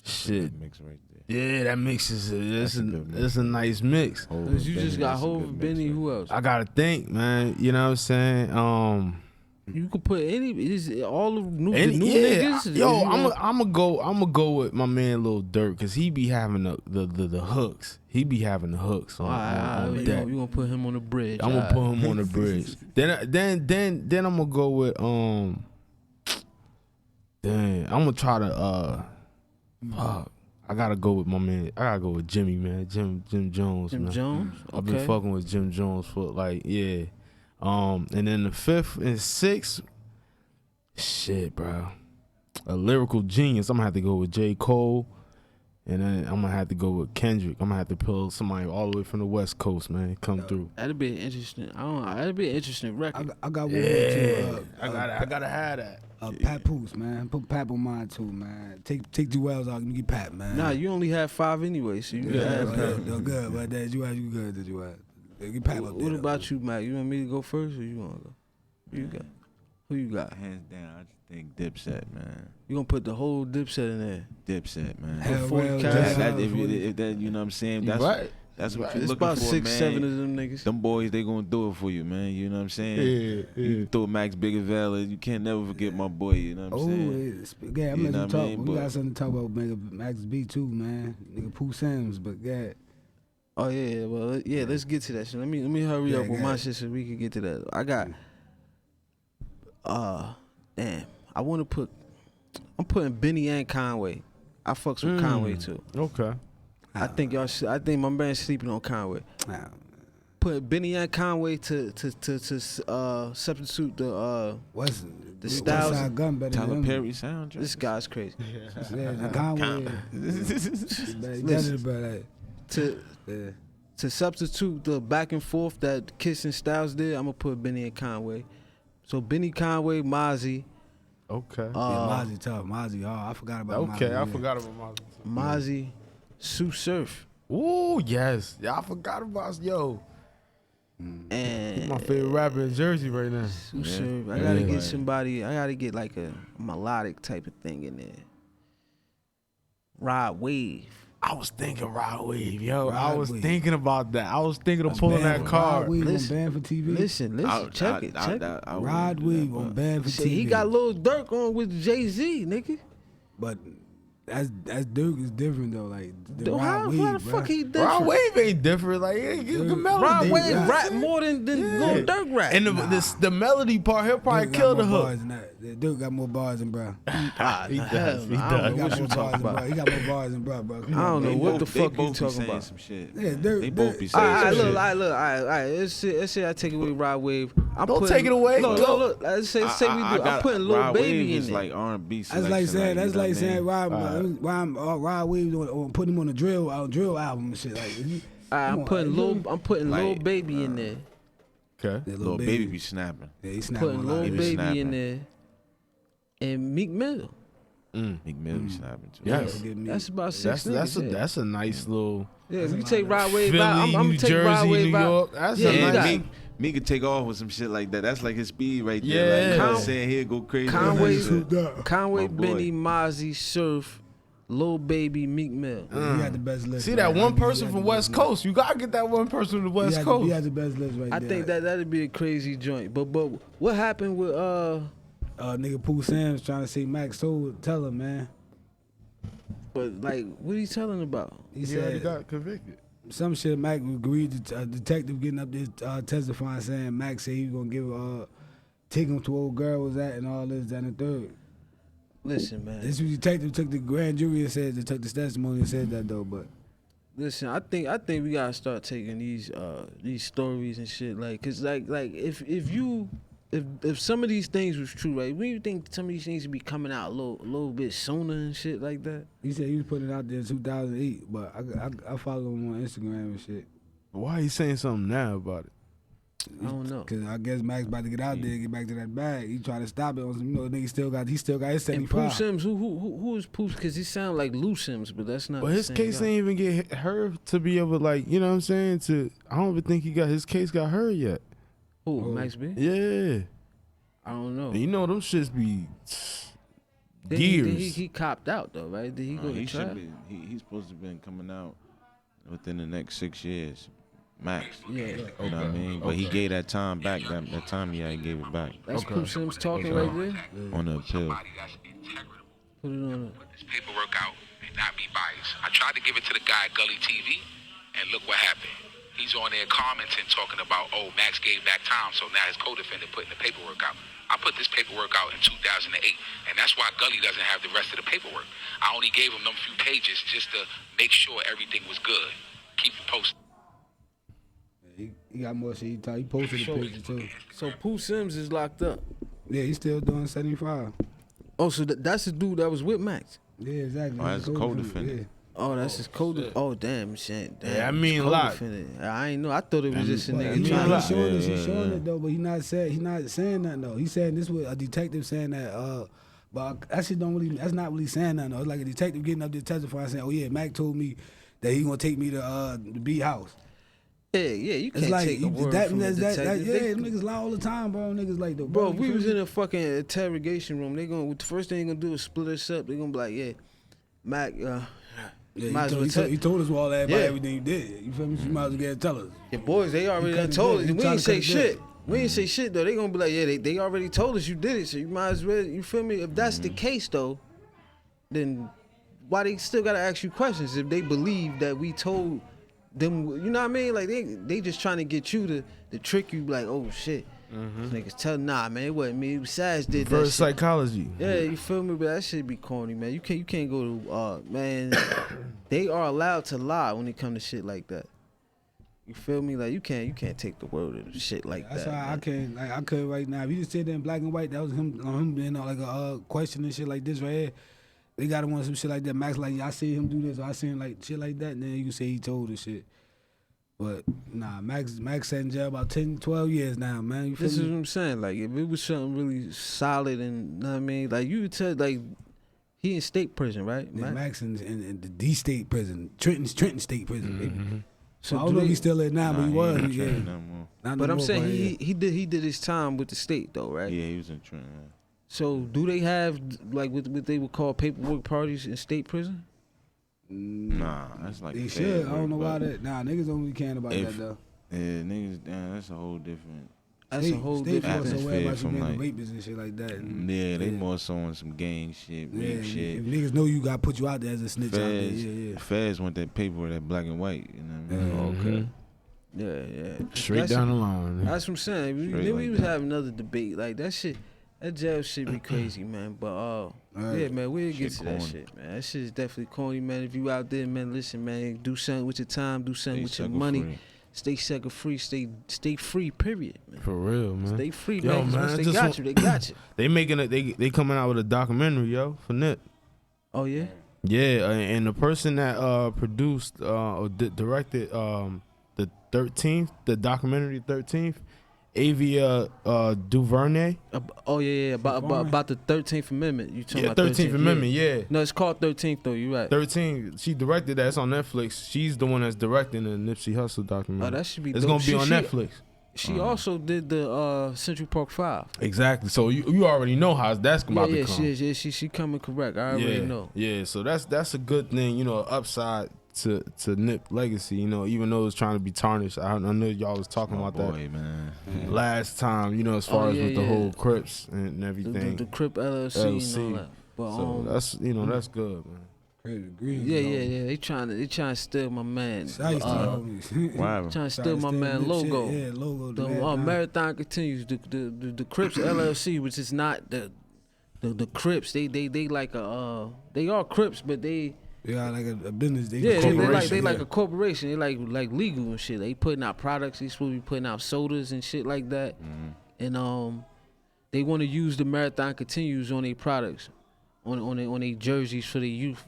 [SPEAKER 2] Shit,
[SPEAKER 7] Mix right there.
[SPEAKER 2] yeah, that mix is it's a nice mix.
[SPEAKER 1] Cause you just got Hov, Benny. Who else?
[SPEAKER 2] I gotta think, man. You know what I'm saying?
[SPEAKER 1] You could put all the new
[SPEAKER 2] Yeah,
[SPEAKER 1] niggas.
[SPEAKER 2] yo, I'm gonna go with my man Lil Durk, cause he be having the hooks. He be having the hooks on
[SPEAKER 1] you
[SPEAKER 2] that.
[SPEAKER 1] gonna put him on the bridge.
[SPEAKER 2] I'm gonna put him on the bridge. Then I'm gonna go with I'm gonna try to I gotta go with my man. I gotta go with Jimmy, man. Jim Jones.
[SPEAKER 1] Jim
[SPEAKER 2] man.
[SPEAKER 1] Jones.
[SPEAKER 2] I've been fucking with Jim Jones for yeah. And then the 5th and 6th, shit, bro. A lyrical genius. I'm gonna have to go with J. Cole, and then I'm gonna have to go with Kendrick. I'm gonna have to pull somebody all the way from the West Coast, man, come through.
[SPEAKER 1] That'd be interesting. That'd be an interesting record.
[SPEAKER 3] I got one more too.
[SPEAKER 2] I gotta have that.
[SPEAKER 3] Papoose, man. Put Pap on mine too, man. Take Jewels out. Give me Pap, man.
[SPEAKER 1] Nah, you only have 5 anyway, so you can have Pap.
[SPEAKER 3] No good, but that you good. Did you get Pap up there?
[SPEAKER 1] What about you, Mac? You want me to go first, or you want to go? Who you got?
[SPEAKER 7] Hands down, I just think Dipset, man.
[SPEAKER 1] You gonna put the whole Dipset in there?
[SPEAKER 7] Dipset, man.
[SPEAKER 3] Hell,
[SPEAKER 1] Forty
[SPEAKER 3] well,
[SPEAKER 1] carat.
[SPEAKER 7] If that, you know what I'm saying? That's
[SPEAKER 2] right.
[SPEAKER 7] That's what you're
[SPEAKER 1] It's
[SPEAKER 7] looking
[SPEAKER 1] about
[SPEAKER 7] for,
[SPEAKER 1] 6,
[SPEAKER 7] man.
[SPEAKER 1] 7 of them niggas.
[SPEAKER 7] Them boys, they gonna do it for you, man. You know what I'm saying?
[SPEAKER 2] Yeah.
[SPEAKER 7] You throw Max Bigger Valley. You can't never forget my boy. You know what I'm saying?
[SPEAKER 3] Yeah, I'm
[SPEAKER 7] You know
[SPEAKER 3] letting you
[SPEAKER 7] what I
[SPEAKER 3] talk.
[SPEAKER 7] mean?
[SPEAKER 3] We got something to talk about, nigga. Max B too, man. Nigga Pooh Sims, but yeah.
[SPEAKER 1] Oh yeah, well yeah. Let's get to that shit. Let me hurry up with
[SPEAKER 3] go
[SPEAKER 1] my
[SPEAKER 3] ahead.
[SPEAKER 1] shit so we can get to that. I got damn. I'm putting Benny and Conway. I fucks with Conway too.
[SPEAKER 2] Okay.
[SPEAKER 1] I think my man's sleeping on Conway.
[SPEAKER 3] Nah.
[SPEAKER 1] Put Benny and Conway to substitute the Styles.
[SPEAKER 3] West Side Gun better
[SPEAKER 7] Tyler
[SPEAKER 3] than
[SPEAKER 7] Perry soundtrack.
[SPEAKER 1] This guy's crazy.
[SPEAKER 3] Yeah, the Conway.
[SPEAKER 1] Listen.
[SPEAKER 3] Better.
[SPEAKER 1] To substitute the back and forth that Kiss and Styles did, I'm gonna put Benny and Conway. So Benny, Conway, Mozzie.
[SPEAKER 2] Okay.
[SPEAKER 3] Mozzie tough. Mozzie, I forgot about Mozzie.
[SPEAKER 2] Okay, I
[SPEAKER 3] yeah.
[SPEAKER 2] forgot about Mozzie.
[SPEAKER 1] Mozzie, Sue Surf.
[SPEAKER 2] Ooh, yes. Yeah, I forgot about
[SPEAKER 1] And
[SPEAKER 2] my favorite rapper in Jersey right now.
[SPEAKER 1] Sue Surf. I gotta get somebody. I gotta get like a melodic type of thing in there. Rod Wave.
[SPEAKER 2] I was thinking Rod Wave, yo. I
[SPEAKER 3] Rod
[SPEAKER 2] was
[SPEAKER 3] Wave.
[SPEAKER 2] thinking about that. I was thinking of pulling that card.
[SPEAKER 3] Rod Wave on
[SPEAKER 1] Listen,
[SPEAKER 3] Band for TV.
[SPEAKER 1] Listen, check it.
[SPEAKER 3] Rod Wave on Band for TV.
[SPEAKER 1] See, he got Lil Durk on with Jay-Z, nigga.
[SPEAKER 3] But that's Duke is different though. Like
[SPEAKER 1] How the fuck he different?
[SPEAKER 2] Rod Wave ain't different. Like, he get the melody.
[SPEAKER 1] Rod Wave
[SPEAKER 3] Yeah.
[SPEAKER 1] rap more than Lil Durk rap.
[SPEAKER 2] And the melody part, he'll probably kill the hook.
[SPEAKER 3] Duke got more bars than bro.
[SPEAKER 2] He does. He
[SPEAKER 1] I don't know
[SPEAKER 2] does.
[SPEAKER 1] what you talking about.
[SPEAKER 3] He got more bars than bro.
[SPEAKER 1] I don't know what the fuck you talking about.
[SPEAKER 7] Some shit.
[SPEAKER 3] Yeah, Duke.
[SPEAKER 7] They both be saying
[SPEAKER 1] All right,
[SPEAKER 7] some shit.
[SPEAKER 1] look. Let's say I take away Rod Wave.
[SPEAKER 2] Don't take it away.
[SPEAKER 1] Look. Let's say we do. I'm putting Lil
[SPEAKER 7] Rod
[SPEAKER 1] Baby
[SPEAKER 7] Wave
[SPEAKER 1] in
[SPEAKER 7] is
[SPEAKER 1] there.
[SPEAKER 7] like R&B
[SPEAKER 3] That's
[SPEAKER 7] selection.
[SPEAKER 3] like saying. That's
[SPEAKER 7] you know
[SPEAKER 3] like
[SPEAKER 7] what I mean?
[SPEAKER 3] saying Rod Wave on putting him on a drill album and shit. Like,
[SPEAKER 1] I'm putting Lil Baby in there.
[SPEAKER 2] Okay.
[SPEAKER 3] Yeah,
[SPEAKER 7] Lil Baby be snapping.
[SPEAKER 3] Yeah, he snapping
[SPEAKER 1] Putting
[SPEAKER 3] a lot.
[SPEAKER 1] Lil
[SPEAKER 7] be
[SPEAKER 1] Baby
[SPEAKER 7] snapping.
[SPEAKER 1] in there. And Meek Mill.
[SPEAKER 7] Meek Mill be snapping too.
[SPEAKER 2] Yes.
[SPEAKER 1] That's about 6 niggas.
[SPEAKER 2] That's a nice little
[SPEAKER 1] Yeah, if you take Rod Wave
[SPEAKER 2] Philly,
[SPEAKER 1] out, I'm
[SPEAKER 2] New
[SPEAKER 1] gonna take Rod
[SPEAKER 2] Jersey,
[SPEAKER 1] Wave
[SPEAKER 2] New
[SPEAKER 1] out.
[SPEAKER 2] York. That's
[SPEAKER 1] Yeah,
[SPEAKER 2] a
[SPEAKER 1] you
[SPEAKER 7] And
[SPEAKER 1] got-
[SPEAKER 2] nice.
[SPEAKER 7] Meek could take off with some shit like that. That's like his speed right there.
[SPEAKER 2] Yeah.
[SPEAKER 7] Like, you know what I'm
[SPEAKER 1] Con-
[SPEAKER 7] saying? He'll go crazy.
[SPEAKER 1] Conway,
[SPEAKER 7] My
[SPEAKER 1] Conway,
[SPEAKER 7] boy.
[SPEAKER 1] Benny, Mozzie, Surf, Lil Baby, Meek Mill.
[SPEAKER 3] He had the best list.
[SPEAKER 2] See that
[SPEAKER 3] right?
[SPEAKER 2] one
[SPEAKER 3] He
[SPEAKER 2] person
[SPEAKER 3] had
[SPEAKER 2] from
[SPEAKER 3] the
[SPEAKER 2] West
[SPEAKER 3] best list.
[SPEAKER 2] Coast. You gotta get that one person from the West
[SPEAKER 3] He
[SPEAKER 2] Coast.
[SPEAKER 3] had the best list right
[SPEAKER 1] I
[SPEAKER 3] there.
[SPEAKER 1] think that'd be a crazy joint. But what happened with
[SPEAKER 3] nigga Pooh Sims trying to say Max Soul. Tell him, man.
[SPEAKER 1] But like, what are you telling about?
[SPEAKER 3] He
[SPEAKER 2] He already
[SPEAKER 3] said
[SPEAKER 2] got convicted.
[SPEAKER 3] some shit. Mac agreed to a detective getting up there testifying, saying Max said he was gonna give take him to where old girl was at and all this, that, and the third.
[SPEAKER 1] Listen, man.
[SPEAKER 3] This detective took the grand jury and said they took this testimony and said that though, but
[SPEAKER 1] Listen, I think we gotta start taking these stories and shit, like, cause like if some of these things was true, right? When you think some of these things would be coming out a little bit sooner and shit like that?
[SPEAKER 3] he said he was putting it out there in 2008. But I follow him on Instagram and shit.
[SPEAKER 2] Why he saying something now about it?
[SPEAKER 1] I don't know.
[SPEAKER 3] Cause I guess Max about to get out there and get back to that bag. He try to stop it on some, nigga he still got his
[SPEAKER 1] And
[SPEAKER 3] 75.
[SPEAKER 1] Pooh Sims, who is Pooh? Because he sound like Lou Sims, but that's not.
[SPEAKER 2] But
[SPEAKER 1] the
[SPEAKER 2] his
[SPEAKER 1] same
[SPEAKER 2] case
[SPEAKER 1] guy.
[SPEAKER 2] ain't even get heard to be able to, like, you know what I'm saying? I don't even think his case got heard yet.
[SPEAKER 1] Who, Max B?
[SPEAKER 2] Yeah.
[SPEAKER 1] I don't know.
[SPEAKER 2] And you know them shits be
[SPEAKER 1] Then
[SPEAKER 2] years.
[SPEAKER 1] He copped out though, right? Did he go to trial?
[SPEAKER 7] He's supposed to have been coming out within the next 6 years, max.
[SPEAKER 1] Yeah.
[SPEAKER 7] You know what I mean? But he gave that time back. That time, he gave it back.
[SPEAKER 1] That's Pooh Sims talking right there.
[SPEAKER 7] On the appeal.
[SPEAKER 1] Put it on.
[SPEAKER 9] This paperwork out and not be biased. I tried to give it to the guy at Gully TV, and look what happened. He's on there commenting, talking about, oh, Max gave back time, so now his co-defendant putting the paperwork out. I put this paperwork out in 2008, and that's why Gully doesn't have the rest of the paperwork. I only gave him them few pages just to make sure everything was good. Keep it posted.
[SPEAKER 3] He got more shit. He posted the picture too.
[SPEAKER 1] So Pooh Sims is locked up.
[SPEAKER 3] Yeah, he's still doing 75.
[SPEAKER 1] Oh, so that's the dude that was with Max.
[SPEAKER 3] Yeah, exactly.
[SPEAKER 7] Oh, that's a co-defendant.
[SPEAKER 3] Yeah.
[SPEAKER 1] Oh, that's his code. Oh, damn, shit. Damn,
[SPEAKER 2] Yeah, I mean,
[SPEAKER 1] his
[SPEAKER 2] a lot.
[SPEAKER 1] co-defendant. I ain't know. I thought it was just a
[SPEAKER 3] But
[SPEAKER 1] nigga
[SPEAKER 3] he's
[SPEAKER 1] trying
[SPEAKER 3] not
[SPEAKER 1] to.
[SPEAKER 3] showing it though. But he not saying nothing though. He's saying this with a detective saying that. But that shit don't really. That's not really saying nothing though. It's like a detective getting up there testifying saying, "Oh yeah, Mac told me that he gonna take me to the B house."
[SPEAKER 1] Yeah, you can't
[SPEAKER 3] It's like
[SPEAKER 1] take a word from a
[SPEAKER 3] that,
[SPEAKER 1] detective.
[SPEAKER 3] yeah, them niggas lie all the time, bro. Niggas like though,
[SPEAKER 1] Bro, if
[SPEAKER 3] you
[SPEAKER 1] we
[SPEAKER 3] feel
[SPEAKER 1] was
[SPEAKER 3] me?
[SPEAKER 1] in a fucking interrogation room, the first thing they gonna do is split us up. They gonna be like, yeah, Mac,
[SPEAKER 3] Yeah,
[SPEAKER 1] might as well
[SPEAKER 3] he told us all that about
[SPEAKER 1] Yeah.
[SPEAKER 3] everything he did. You feel me? You might as well get tell us.
[SPEAKER 1] your boys, they already
[SPEAKER 3] You
[SPEAKER 1] done
[SPEAKER 3] cut it
[SPEAKER 1] told
[SPEAKER 3] dead.
[SPEAKER 1] us.
[SPEAKER 3] You
[SPEAKER 1] We
[SPEAKER 3] trying
[SPEAKER 1] ain't
[SPEAKER 3] to
[SPEAKER 1] say
[SPEAKER 3] cut it
[SPEAKER 1] shit.
[SPEAKER 3] dead.
[SPEAKER 1] We ain't say shit though. They gonna be like, yeah, they already told us you did it, so you might as well. You feel me? If that's the case though, then why they still gotta ask you questions if they believe that we told them? You know what I mean? Like they just trying to get you to trick you. Like, oh shit, These niggas tell nah, man, it wasn't me. Besides did that
[SPEAKER 2] Reverse
[SPEAKER 1] shit.
[SPEAKER 2] psychology.
[SPEAKER 1] Yeah, you feel me? But that shit be corny, man. You can't go to man. They are allowed to lie when it come to shit like that. You feel me? Like you can't take the word of shit like
[SPEAKER 3] That's
[SPEAKER 1] that.
[SPEAKER 3] why
[SPEAKER 1] man.
[SPEAKER 3] I could right now. If you just sit there in black and white, that was him being like a question and shit like this right here. They got him on some shit like that. Max like, yeah, I see him do this, or I seen like shit like that, and then you can say he told the shit. But nah, Max sat in jail about 10, 12 years now, man. You feel
[SPEAKER 1] This is
[SPEAKER 3] me?
[SPEAKER 1] what I'm saying. Like if it was something really solid and know what I mean, like you would tell like he in state prison, right?
[SPEAKER 3] Yeah,
[SPEAKER 1] Max?
[SPEAKER 3] Max in the D state prison, Trenton State prison. Baby. So I
[SPEAKER 1] do
[SPEAKER 3] don't know if
[SPEAKER 1] they-
[SPEAKER 3] he's still there now, but he was.
[SPEAKER 7] ain't
[SPEAKER 3] Yeah.
[SPEAKER 7] Trenton no more.
[SPEAKER 3] Not no
[SPEAKER 1] But I'm
[SPEAKER 3] more,
[SPEAKER 1] saying
[SPEAKER 3] yeah.
[SPEAKER 1] he did his time with the state though, right?
[SPEAKER 7] Yeah, he was in Trenton.
[SPEAKER 1] So do they have like what they would call paperwork parties in state prison?
[SPEAKER 7] Nah, that's like
[SPEAKER 3] They
[SPEAKER 7] fed
[SPEAKER 3] should. I don't know
[SPEAKER 7] work,
[SPEAKER 3] why
[SPEAKER 7] but-
[SPEAKER 3] that. Nah, niggas don't really care about
[SPEAKER 7] If-
[SPEAKER 3] that though.
[SPEAKER 7] Yeah, niggas, damn, that's a whole different.
[SPEAKER 1] That's a whole
[SPEAKER 3] state
[SPEAKER 1] different
[SPEAKER 3] more so worried about you
[SPEAKER 7] from,
[SPEAKER 3] being
[SPEAKER 7] like-
[SPEAKER 3] rapists and shit like that. And,
[SPEAKER 7] Yeah, they more so on some gang shit,
[SPEAKER 3] yeah,
[SPEAKER 7] rape shit.
[SPEAKER 3] if niggas know you got put you out there as a snitch out there.
[SPEAKER 7] Feds,
[SPEAKER 3] Yeah.
[SPEAKER 7] Feds want that paper, that black and white. You know what I mean?
[SPEAKER 2] Okay.
[SPEAKER 1] Yeah.
[SPEAKER 2] Straight
[SPEAKER 1] That's-
[SPEAKER 2] down the line.
[SPEAKER 1] That's what I'm saying.
[SPEAKER 7] Straight
[SPEAKER 1] Then we
[SPEAKER 7] like
[SPEAKER 1] was
[SPEAKER 7] that.
[SPEAKER 1] having another debate. Like that shit, that jail shit be crazy, man. But
[SPEAKER 3] Right.
[SPEAKER 1] yeah, man, we'll get
[SPEAKER 7] Shit
[SPEAKER 1] to that
[SPEAKER 7] corny.
[SPEAKER 1] shit, man. That shit is definitely corny, man. If you out there, man, listen, man, do something with your time, do something with your money.
[SPEAKER 7] Sucker-free.
[SPEAKER 1] Stay sucker free, stay free, period, man.
[SPEAKER 2] For real, man.
[SPEAKER 1] Stay free,
[SPEAKER 2] Yo,
[SPEAKER 1] man. 'cause
[SPEAKER 2] man,
[SPEAKER 1] once
[SPEAKER 2] I
[SPEAKER 1] they
[SPEAKER 2] just
[SPEAKER 1] got
[SPEAKER 2] want-
[SPEAKER 1] you, they got you.
[SPEAKER 2] They making it. They coming out with a documentary, yo, for Nip.
[SPEAKER 1] Oh yeah.
[SPEAKER 2] Yeah, and the person that produced or directed the 13th, the documentary 13th, Avia DuVernay.
[SPEAKER 1] Oh yeah. About the 13th Amendment. You talking
[SPEAKER 2] Yeah,
[SPEAKER 1] about
[SPEAKER 2] 13th Amendment. Yeah.
[SPEAKER 1] No, it's called 13th though. You right.
[SPEAKER 2] 13. She directed that. It's on Netflix. She's the one that's directing the Nipsey Hussle documentary.
[SPEAKER 1] Oh, that should be.
[SPEAKER 2] It's
[SPEAKER 1] dope.
[SPEAKER 2] gonna be on
[SPEAKER 1] She-
[SPEAKER 2] Netflix.
[SPEAKER 1] She also did the Central Park 5.
[SPEAKER 2] Exactly. So you already know how that's about to come.
[SPEAKER 1] She coming correct. I already know.
[SPEAKER 2] Yeah, so that's a good thing, you know, upside to Nip legacy, you know, even though it's trying to be tarnished. I know y'all was talking about
[SPEAKER 7] Boy, man.
[SPEAKER 2] that last time, you know, as far as with the whole Crips and everything.
[SPEAKER 1] The Crip LLC and all that. But
[SPEAKER 2] So that's that's good, man.
[SPEAKER 3] Crazy green.
[SPEAKER 1] yeah. They trying to steal my man.
[SPEAKER 7] Wow.
[SPEAKER 1] Trying to steal my man logo.
[SPEAKER 3] Yeah, logo.
[SPEAKER 1] The marathon continues. The Crips LLC, which is not the Crips. They like they are Crips, but they.
[SPEAKER 3] They got like a business. They
[SPEAKER 1] like a corporation. They like legal and shit. They putting out products. They supposed to be putting out sodas and shit like that. And they want to use the marathon continues on their products, on their jerseys for the youth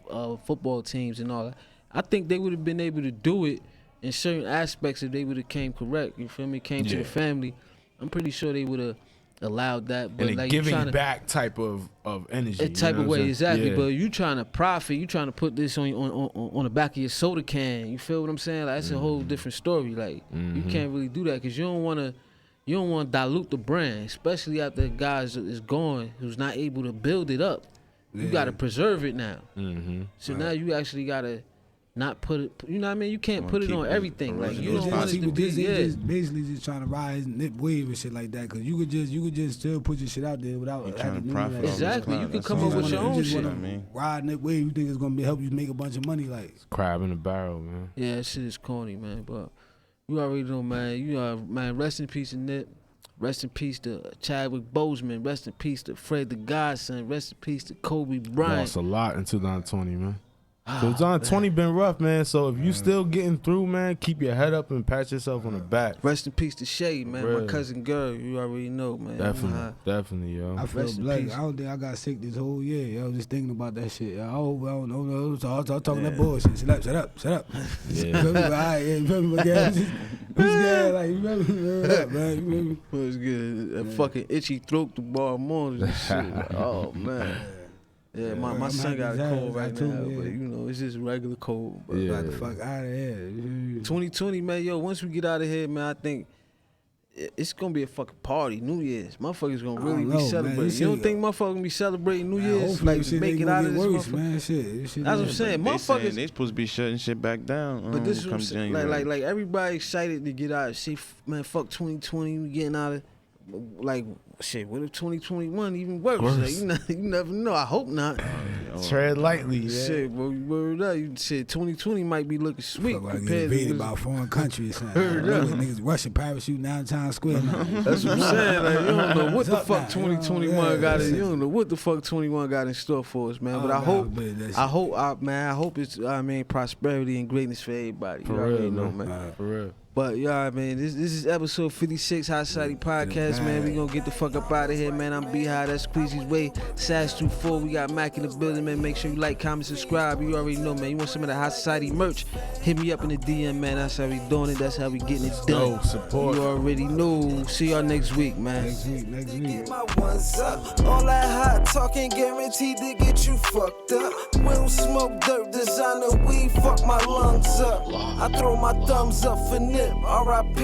[SPEAKER 1] football teams and all that. I think they would have been able to do it in certain aspects, if they would have came correct, you feel me, came to the family, I'm pretty sure they would have allowed that. But
[SPEAKER 2] and
[SPEAKER 1] like
[SPEAKER 2] giving back type of energy.
[SPEAKER 1] a type of way, exactly.
[SPEAKER 2] Yeah.
[SPEAKER 1] But you trying to profit, you trying to put this on the back of your soda can. You feel what I'm saying? Like that's a whole different story. Like you can't really do that because you don't want to dilute the brand, especially after the guys is gone who's not able to build it up. You got to preserve it now. So now you actually got to not put it. You know what I mean? You can't put it on everything. Like you don't want it to be.
[SPEAKER 3] Just basically just trying to ride his nip wave and shit like that. Cause you could just still put your shit out there without having to profit.
[SPEAKER 1] Exactly. You can come up with your own shit.
[SPEAKER 3] Ride nip wave. You think it's gonna help you make a bunch of money? Like
[SPEAKER 2] it's crab in the barrel, man.
[SPEAKER 1] Yeah, that shit is corny, man. But you already know, man. You are, man. Rest in peace to Nip. Rest in peace to Chadwick Boseman. Rest in peace to Fred the Godson. Rest in peace to Kobe Bryant.
[SPEAKER 2] Lost a lot in 2020, man. So 2020 been rough, man. So if you still getting through, man, keep your head up and pat yourself on the back.
[SPEAKER 1] Rest in peace to Shay, man. My cousin girl, you already know, man.
[SPEAKER 2] Definitely, yo.
[SPEAKER 3] I feel blessed. I don't think I got sick this whole year. Yo, just thinking about that shit. I hope I don't know. I'm talking that bullshit. Shut up.
[SPEAKER 2] Yeah.
[SPEAKER 3] All right, you feel me, guys? Who's good? Like, you feel me? Man,
[SPEAKER 1] what's good? A fucking itchy throat tomorrow morning and shit. Oh, man. Yeah, my son got a cold right now, but you know, it's just regular cold. But
[SPEAKER 3] got the fuck out of here.
[SPEAKER 1] 2020, man, yo, once we get out of here, man, I think it's gonna be a fucking party. New Year's, motherfuckers gonna really be celebrating. Man, you don't think motherfuckers gonna be celebrating New Year's? Like, make it out of this motherfucker?
[SPEAKER 3] Man, shit,
[SPEAKER 1] that's what I'm saying. Motherfuckers,
[SPEAKER 7] they supposed to be shutting shit back down.
[SPEAKER 1] But this is what I'm saying. Like everybody excited to get out. Say, man, fuck 2020, we getting out of. Like, shit, what if 2021 even worse? Like, you never know. I hope not.
[SPEAKER 2] Tread lightly, yeah.
[SPEAKER 1] Shit, word up. Shit, 2020 might be looking sweet
[SPEAKER 3] compared to about foreign countries. Niggas Russian parachuting down Times Square.
[SPEAKER 1] That's what I'm saying. Like, you don't know what the fuck 2021 got in. You don't know what the fuck 21 got in store for us, man. But I hope it's prosperity and greatness for everybody.
[SPEAKER 2] For real, man. For real.
[SPEAKER 1] But yeah, man, this is episode 56, Hot Society Podcast, man. We gonna get the fuck up out of here, man. I'm B-High, that's Squeezy's Way. Sass24, we got Mac in the building, man. Make sure you like, comment, subscribe. You already know, man. You want some of the Hot Society merch? Hit me up in the DM, man. That's how we doing it. That's how we getting it done.
[SPEAKER 2] No support.
[SPEAKER 1] You already know. See y'all next week, man.
[SPEAKER 3] Next week.
[SPEAKER 10] My one's up. All that hot talking guaranteed to get you fucked up. We don't smoke dirt, designer weed, fuck my lungs up. I throw my thumbs up for Nip. R.I.P.